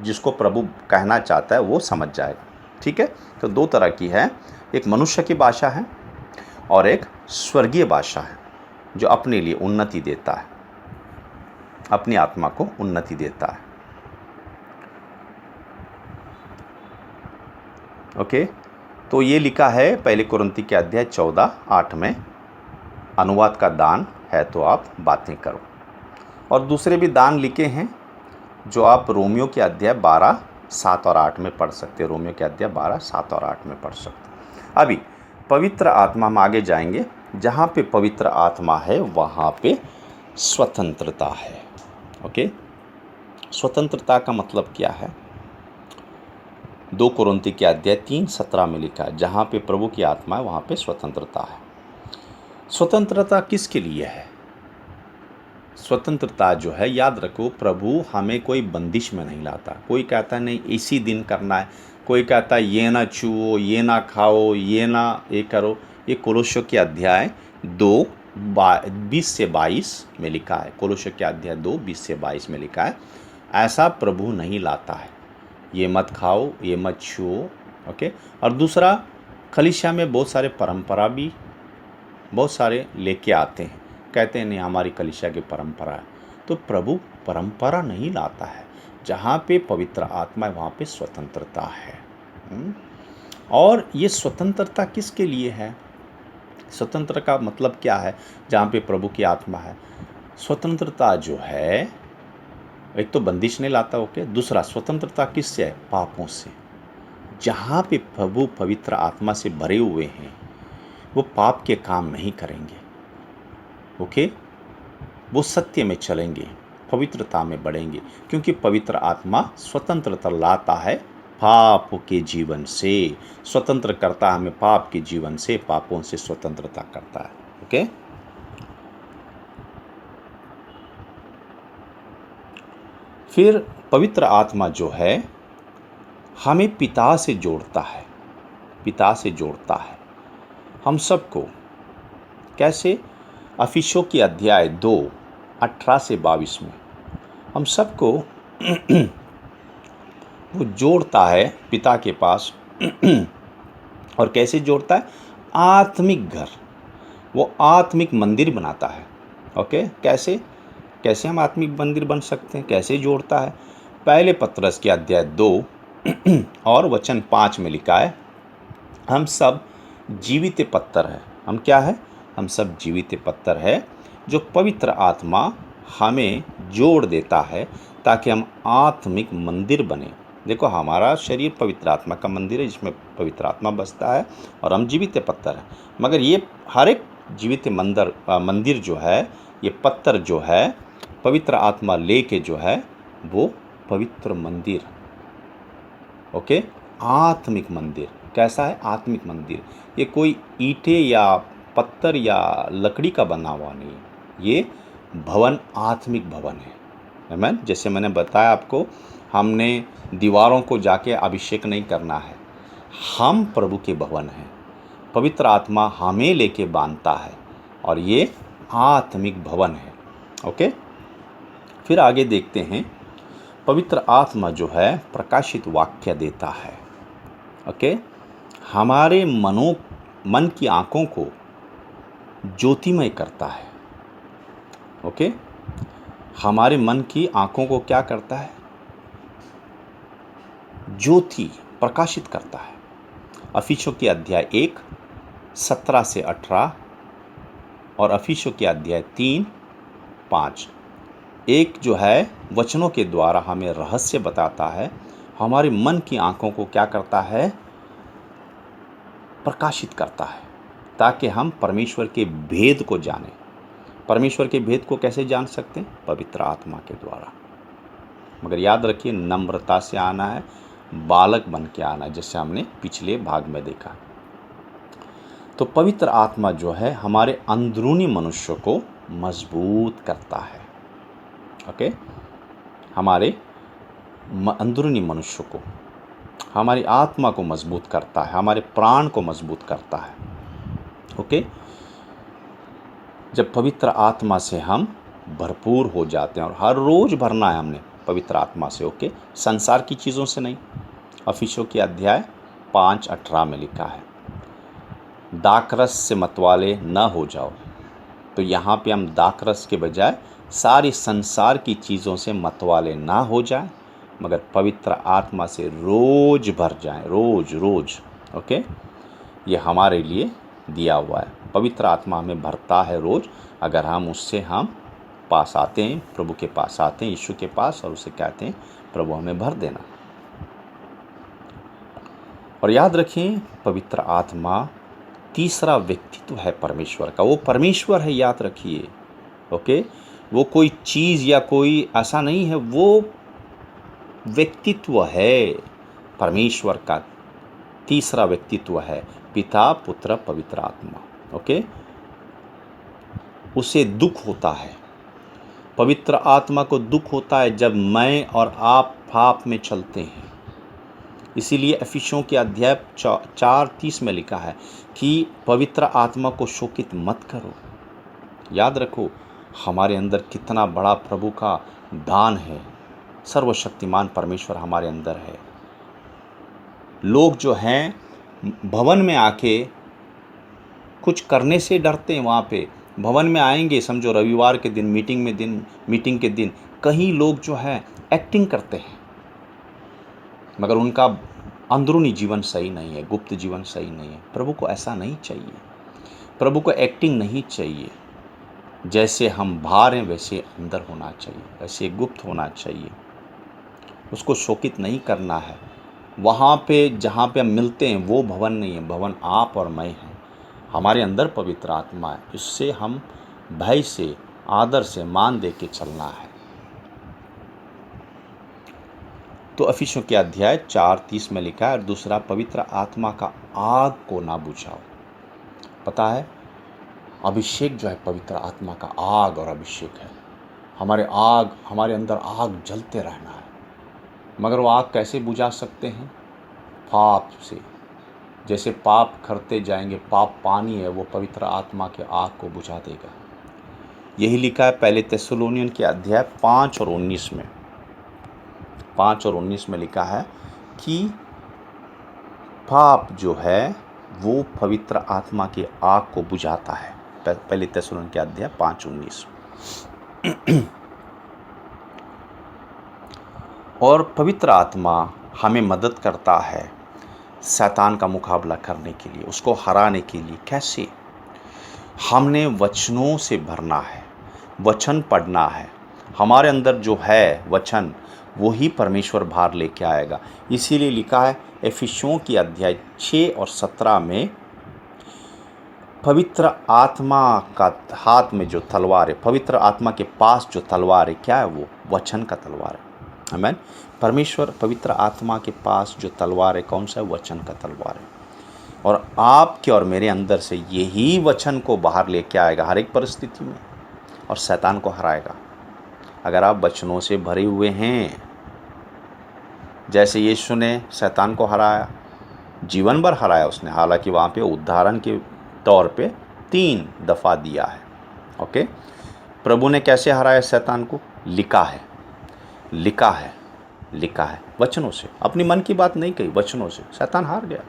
जिसको प्रभु कहना चाहता है वो समझ जाएगा। ठीक है, तो दो तरह की है, एक मनुष्य की भाषा है और एक स्वर्गीय भाषा है, जो अपने लिए उन्नति देता है, अपनी आत्मा को उन्नति देता है। ओके, तो ये लिखा है पहले कुरिन्थी के अध्याय 14:8 में, अनुवाद का दान है तो आप बातें करो। और दूसरे भी दान लिखे हैं जो आप रोमियो के अध्याय 12:7 और 8 में पढ़ सकते हैं। रोमियो के अध्याय 12:7 और 8 में पढ़ सकते हैं। अभी पवित्र आत्मा में आगे जाएंगे। जहाँ पे पवित्र आत्मा है वहाँ पे स्वतंत्रता है। ओके, स्वतंत्रता का मतलब क्या है? 2 कुरिन्थी के अध्याय 3:17 में लिखा है, जहाँ पे प्रभु की आत्मा है वहाँ पे स्वतंत्रता है। स्वतंत्रता किसके लिए है? स्वतंत्रता जो है, याद रखो, प्रभु हमें कोई बंदिश में नहीं लाता। कोई कहता नहीं इसी दिन करना है, कोई कहता है ये ना छुओ, ये ना खाओ, ये ना ये करो। ये कोलोस्यों के अध्याय 2:20-22 में लिखा है। कोलोस्यों के अध्याय 2:20-22 में लिखा है, ऐसा प्रभु नहीं लाता है। ये मत खाओ, ये मत छुओ। ओके, और दूसरा, कलीसिया में बहुत सारे परंपरा भी बहुत सारे लेके आते हैं, कहते हैं नहीं हमारी कलीसिया की परंपरा है। तो प्रभु परंपरा नहीं लाता है। जहाँ पे पवित्र आत्मा है वहाँ पे स्वतंत्रता है। और ये स्वतंत्रता किसके लिए है? स्वतंत्र का मतलब क्या है? जहाँ पे प्रभु की आत्मा है, स्वतंत्रता जो है एक तो बंदिश नहीं लाता, ओके। दूसरा, स्वतंत्रता किससे है? पापों से। जहाँ पे प्रभु पवित्र आत्मा से भरे हुए हैं वो पाप के काम नहीं करेंगे, ओके। वो सत्य में चलेंगे, पवित्रता में बढ़ेंगे, क्योंकि पवित्र आत्मा स्वतंत्रता लाता है पाप के जीवन से, स्वतंत्र करता है हमें पाप के जीवन से, पापों से स्वतंत्रता करता है, ओके। फिर पवित्र आत्मा जो है हमें पिता से जोड़ता है, पिता से जोड़ता है हम सबको। कैसे? इफिसियों की अध्याय 2:18-22 में हम सबको वो जोड़ता है पिता के पास। और कैसे जोड़ता है? आत्मिक घर, वो आत्मिक मंदिर बनाता है, ओके। कैसे कैसे हम आत्मिक मंदिर बन सकते हैं? कैसे जोड़ता है? पहले पत्रस के अध्याय 2 और वचन 5 में लिखा है, हम सब जीवित पत्थर है। हम क्या है? हम सब जीवित पत्थर है जो पवित्र आत्मा हमें जोड़ देता है ताकि हम आत्मिक मंदिर बने। देखो, हमारा शरीर पवित्र आत्मा का मंदिर है जिसमें पवित्र आत्मा बसता है और हम जीवित पत्थर हैं। मगर ये हर एक जीवित मंदिर जो है, ये पत्थर जो है, पवित्र आत्मा लेके जो है वो पवित्र मंदिर, ओके, आत्मिक मंदिर। कैसा है? आत्मिक मंदिर। ये कोई ईंटें या पत्थर या लकड़ी का बना हुआ नहीं है, ये भवन आत्मिक भवन है। आमीन। जैसे मैंने बताया आपको, हमने दीवारों को जाके अभिषेक नहीं करना है, हम प्रभु के भवन हैं, पवित्र आत्मा हमें लेके बांधता है और ये आत्मिक भवन है, ओके। फिर आगे देखते हैं, पवित्र आत्मा जो है प्रकाशित वाक्य देता है, ओके। हमारे मन की आंखों को ज्योतिमय करता है, ओके। हमारे मन की आंखों को क्या करता है? ज्योति, प्रकाशित करता है। इफिसियों की अध्याय 1:17-18 और इफिसियों की अध्याय 3:5 एक जो है वचनों के द्वारा हमें रहस्य बताता है, हमारे मन की आंखों को क्या करता है? प्रकाशित करता है, ताकि हम परमेश्वर के भेद को जानें। परमेश्वर के भेद को कैसे जान सकते हैं? पवित्र आत्मा के द्वारा। मगर याद रखिए, नम्रता से आना है, बालक बन के आना है, जैसे हमने पिछले भाग में देखा। तो पवित्र आत्मा जो है हमारे अंदरूनी मनुष्य को मजबूत करता है, ओके। हमारे अंदरूनी मनुष्य को, हमारी आत्मा को मजबूत करता है, हमारे प्राण को मजबूत करता है, ओके। जब पवित्र आत्मा से हम भरपूर हो जाते हैं, और हर रोज़ भरना है हमने पवित्र आत्मा से, ओके, संसार की चीज़ों से नहीं। इफिसियों के अध्याय 5:18 में लिखा है, दाखरस से मतवाले न हो जाओ। तो यहाँ पे हम दाखरस के बजाय सारी संसार की चीज़ों से मतवाले ना हो जाए, मगर पवित्र आत्मा से रोज़ भर जाएं, रोज़ रोज़, ओके। ये हमारे लिए दिया हुआ है। पवित्र आत्मा हमें भरता है रोज़, अगर हम उससे हम पास आते हैं, प्रभु के पास आते हैं, यीशु के पास, और उसे कहते हैं प्रभु हमें भर देना। और याद रखें, पवित्र आत्मा तीसरा व्यक्तित्व है परमेश्वर का। वो परमेश्वर है, याद रखिए, ओके। वो कोई चीज़ या कोई ऐसा नहीं है, वो व्यक्तित्व है परमेश्वर का। तीसरा व्यक्तित्व है पिता, पुत्र, पवित्र आत्मा, ओके। उसे दुख होता है, पवित्र आत्मा को दुख होता है जब मैं और आप पाप में चलते हैं। इसीलिए इफिसियों के अध्याय 4:30 में लिखा है कि पवित्र आत्मा को शोकित मत करो। याद रखो, हमारे अंदर कितना बड़ा प्रभु का दान है, सर्वशक्तिमान परमेश्वर हमारे अंदर है। लोग जो हैं भवन में आके कुछ करने से डरते हैं। वहाँ पे भवन में आएंगे, समझो रविवार के दिन, मीटिंग के दिन कई लोग जो है एक्टिंग करते हैं, मगर उनका अंदरूनी जीवन सही नहीं है, गुप्त जीवन सही नहीं है। प्रभु को ऐसा नहीं चाहिए, प्रभु को एक्टिंग नहीं चाहिए। जैसे हम बाहर हैं वैसे अंदर होना चाहिए, वैसे गुप्त होना चाहिए, उसको शोकित नहीं करना है। वहाँ पे जहाँ पे हम मिलते हैं वो भवन नहीं है, भवन आप और मैं हैं, हमारे अंदर पवित्र आत्मा है। इससे हम भय से, आदर से, मान दे के चलना है। तो इफिसियों के अध्याय 4:30 में लिखा है, और दूसरा, पवित्र आत्मा का आग को ना बुझाओ। पता है, अभिषेक जो है पवित्र आत्मा का आग और अभिषेक है। हमारे अंदर आग जलते रहना है। मगर वो आग कैसे बुझा सकते हैं? पाप से। जैसे पाप करते जाएंगे, पाप पानी है, वो पवित्र आत्मा के आग को बुझा देगा। यही लिखा है पहले थिस्सलुनीयन के अध्याय 5 और 19 में। 5 और 19 में लिखा है कि पाप जो है वो पवित्र आत्मा की आग को बुझाता है। पहले थिस्सलुनीयन के अध्याय 5:19। और पवित्र आत्मा हमें मदद करता है शैतान का मुकाबला करने के लिए, उसको हराने के लिए। कैसे? हमने वचनों से भरना है, वचन पढ़ना है। हमारे अंदर जो है वचन, वही परमेश्वर बाहर लेके आएगा। इसीलिए लिखा है इफिसियों की अध्याय 6 और 17 में, पवित्र आत्मा का हाथ में जो तलवार है, पवित्र आत्मा के पास जो तलवार है, क्या है वो? वचन का तलवार है। आमीन। परमेश्वर पवित्र आत्मा के पास जो तलवार है, कौन सा है? वचन का तलवार है। और आपके और मेरे अंदर से यही वचन को बाहर लेके आएगा हर एक परिस्थिति में, और शैतान को हराएगा। अगर आप वचनों से भरे हुए हैं, जैसे यीशु ने शैतान को हराया, जीवन भर हराया उसने। हालांकि वहाँ पे उदाहरण के तौर पे 3 दफ़ा दिया है। ओके, प्रभु ने कैसे हराया शैतान को? लिखा है, लिखा है, लिखा है। वचनों से, अपनी मन की बात नहीं कही, वचनों से शैतान हार गया।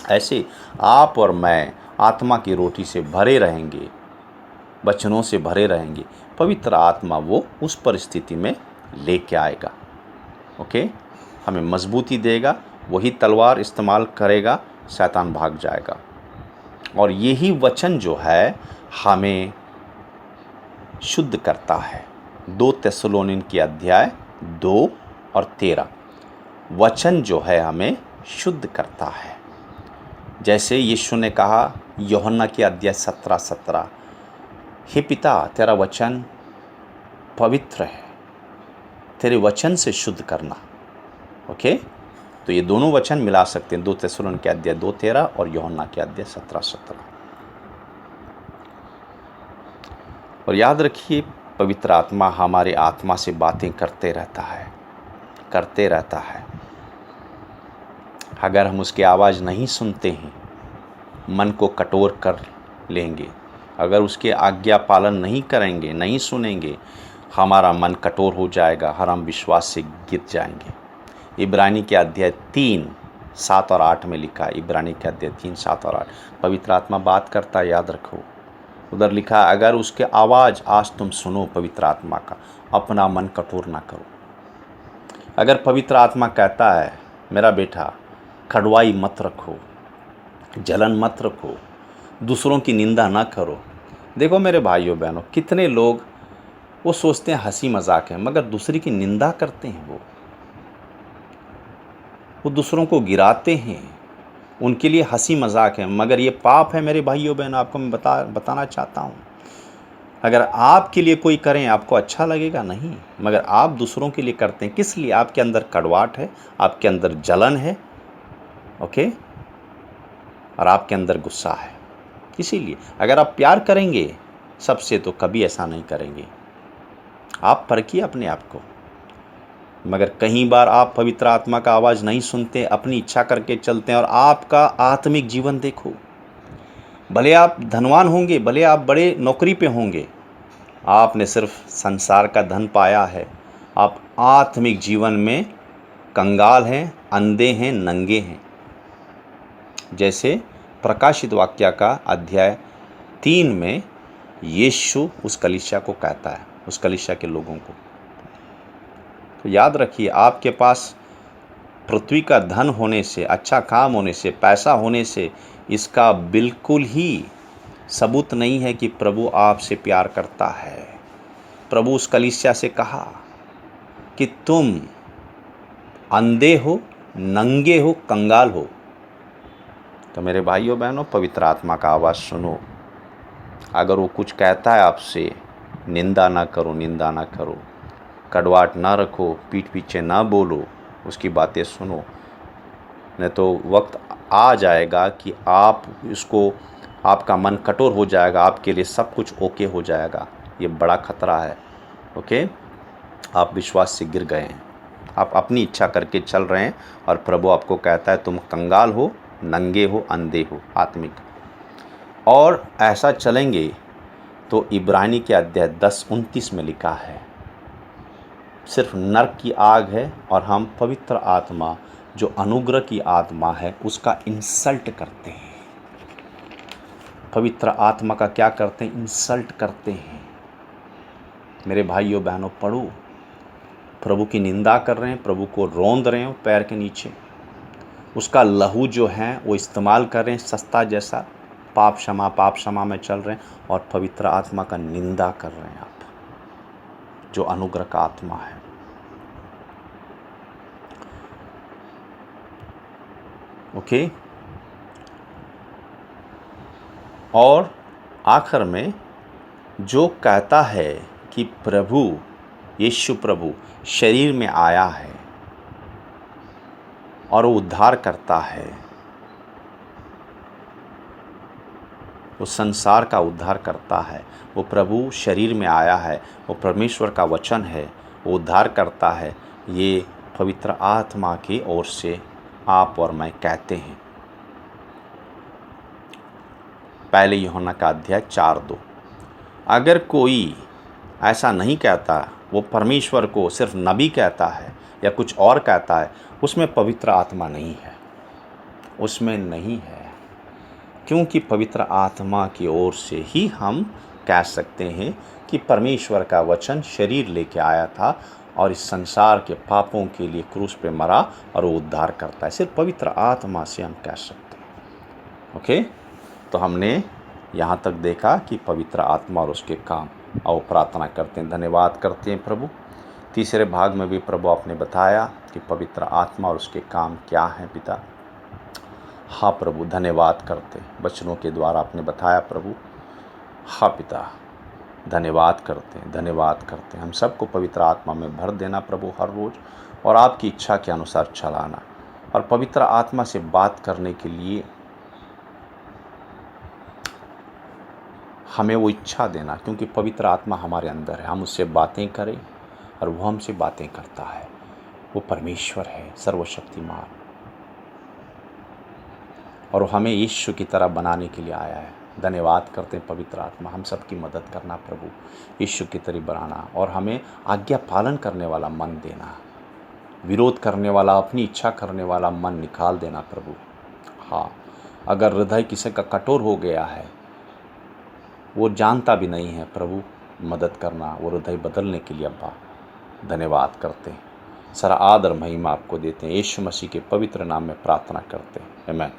ऐसे आप और मैं आत्मा की रोटी से भरे रहेंगे, वचनों से भरे रहेंगे, पवित्र आत्मा वो उस परिस्थिति में लेके आएगा। ओके, हमें मजबूती देगा, वही तलवार इस्तेमाल करेगा, शैतान भाग जाएगा। और यही वचन जो है हमें शुद्ध करता है। 2 थिस्सलुनीयन की अध्याय 2 और 13, वचन जो है हमें शुद्ध करता है। जैसे यीशु ने कहा यूहन्ना की अध्याय 17:17, हे पिता, तेरा वचन पवित्र है, तेरे वचन से शुद्ध करना। ओके, तो ये दोनों वचन मिला सकते हैं, 2 थिस्सलुनीयन के अध्याय 2:13 और यूहन्ना के अध्याय 17:17। और याद रखिए, पवित्र आत्मा हमारे आत्मा से बातें करते रहता है, करते रहता है। अगर हम उसकी आवाज़ नहीं सुनते हैं, मन को कठोर कर लेंगे। अगर उसके आज्ञा पालन नहीं करेंगे, नहीं सुनेंगे, हमारा मन कठोर हो जाएगा, हम विश्वास से गिर जाएंगे। इब्रानी के अध्याय 3:7 और 8 में लिखा है, इब्रानी के अध्याय 3:7 और 8, पवित्र आत्मा बात करता है, याद रखो। उधर लिखा है, अगर उसके आवाज़ आज तुम सुनो पवित्र आत्मा का, अपना मन कठोर ना करो। अगर पवित्र आत्मा कहता है, मेरा बेटा कड़वाई मत रखो, जलन मत रखो, दूसरों की निंदा ना करो। देखो मेरे भाइयों बहनों, कितने लोग वो सोचते हैं हंसी मजाक है, मगर दूसरे की निंदा करते हैं। वो दूसरों को गिराते हैं, उनके लिए हंसी मजाक है, मगर ये पाप है मेरे भाइयों बहनों। आपको मैं बताना चाहता हूँ, अगर आपके लिए कोई करें आपको अच्छा लगेगा? नहीं, मगर आप दूसरों के लिए करते हैं। किस लिए? आपके अंदर कड़वाहट है, आपके अंदर जलन है, ओके, और आपके अंदर गुस्सा है। इसीलिए अगर आप प्यार करेंगे सबसे तो कभी ऐसा नहीं करेंगे। आप परखिए अपने आप को। मगर कई बार आप पवित्र आत्मा का आवाज़ नहीं सुनते, अपनी इच्छा करके चलते हैं, और आपका आत्मिक जीवन देखो, भले आप धनवान होंगे, भले आप बड़े नौकरी पे होंगे, आपने सिर्फ संसार का धन पाया है। आप आत्मिक जीवन में कंगाल हैं, अंधे हैं, नंगे हैं। जैसे प्रकाशित वाक्य का अध्याय 3 में यीशु उस कलीसिया को कहता है, उस कलीसिया के लोगों को। तो याद रखिए, आपके पास पृथ्वी का धन होने से, अच्छा काम होने से, पैसा होने से इसका बिल्कुल ही सबूत नहीं है कि प्रभु आपसे प्यार करता है। प्रभु उस कलीसिया से कहा कि तुम अंधे हो, नंगे हो, कंगाल हो। तो मेरे भाइयों बहनों, पवित्र आत्मा का आवाज़ सुनो। अगर वो कुछ कहता है आपसे, निंदा ना करो, निंदा ना करो, कड़वाहट ना रखो, पीठ पीछे ना बोलो, उसकी बातें सुनो। नहीं तो वक्त आ जाएगा कि आपका मन कठोर हो जाएगा, आपके लिए सब कुछ ओके हो जाएगा। ये बड़ा खतरा है। ओके, आप विश्वास से गिर गए हैं, आप अपनी इच्छा करके चल रहे हैं और प्रभु आपको कहता है तुम कंगाल हो, नंगे हो, अंधे हो आत्मिक। और ऐसा चलेंगे तो इब्रानी के अध्याय 10:29 में लिखा है, सिर्फ नरक की आग है और हम पवित्र आत्मा जो अनुग्रह की आत्मा है उसका इंसल्ट करते हैं। पवित्र आत्मा का क्या करते हैं? इंसल्ट करते हैं। मेरे भाइयों बहनों, पढ़ो, प्रभु की निंदा कर रहे हैं, प्रभु को रौंद रहे हैं पैर के नीचे, उसका लहू जो है वो इस्तेमाल कर रहे हैं सस्ता जैसा, पाप क्षमा में चल रहे हैं और पवित्र आत्मा का निंदा कर रहे हैं आप, जो अनुग्रह का आत्मा है। ओके, और आखिर में जो कहता है कि प्रभु यीशु प्रभु शरीर में आया है और वो उद्धार करता है, वो संसार का उद्धार करता है, वो प्रभु शरीर में आया है, वो परमेश्वर का वचन है, वो उद्धार करता है, ये पवित्र आत्मा की ओर से आप और मैं कहते हैं। पहले यूहन्ना का अध्याय 4:2। अगर कोई ऐसा नहीं कहता, वो परमेश्वर को सिर्फ नबी कहता है या कुछ और कहता है, उसमें पवित्र आत्मा नहीं है, उसमें नहीं है। क्योंकि पवित्र आत्मा की ओर से ही हम कह सकते हैं कि परमेश्वर का वचन शरीर लेके आया था और इस संसार के पापों के लिए क्रूस पे मरा और वो उद्धार करता है। सिर्फ पवित्र आत्मा से हम कह सकते हैं। ओके, तो हमने यहाँ तक देखा कि पवित्र आत्मा और उसके काम, और प्रार्थना करते हैं, धन्यवाद करते हैं प्रभु। तीसरे भाग में भी प्रभु आपने बताया कि पवित्र आत्मा और उसके काम क्या हैं पिता। हाँ प्रभु, धन्यवाद करते, वचनों के द्वारा आपने बताया प्रभु। हाँ पिता, धन्यवाद करते हैं, धन्यवाद करते हैं। हम सबको पवित्र आत्मा में भर देना प्रभु हर रोज़, और आपकी इच्छा के अनुसार चलाना, और पवित्र आत्मा से बात करने के लिए हमें वो इच्छा देना, क्योंकि पवित्र आत्मा हमारे अंदर है। हम उससे बातें करें और वो हमसे बातें करता है। वो परमेश्वर है, सर्वशक्तिमान, और हमें यीशु की तरह बनाने के लिए आया है। धन्यवाद करते हैं पवित्र आत्मा, हम सब की मदद करना प्रभु, यीशु की तरह बनाना, और हमें आज्ञा पालन करने वाला मन देना, विरोध करने वाला, अपनी इच्छा करने वाला मन निकाल देना प्रभु। हाँ, अगर हृदय किसी का कठोर हो गया है, वो जानता भी नहीं है प्रभु, मदद करना, वो हृदय बदलने के लिए अब्बा धन्यवाद करते हैं। सारा आदर महिमा आपको देते हैं, यीशु मसीह के पवित्र नाम में प्रार्थना करते हैं, आमीन।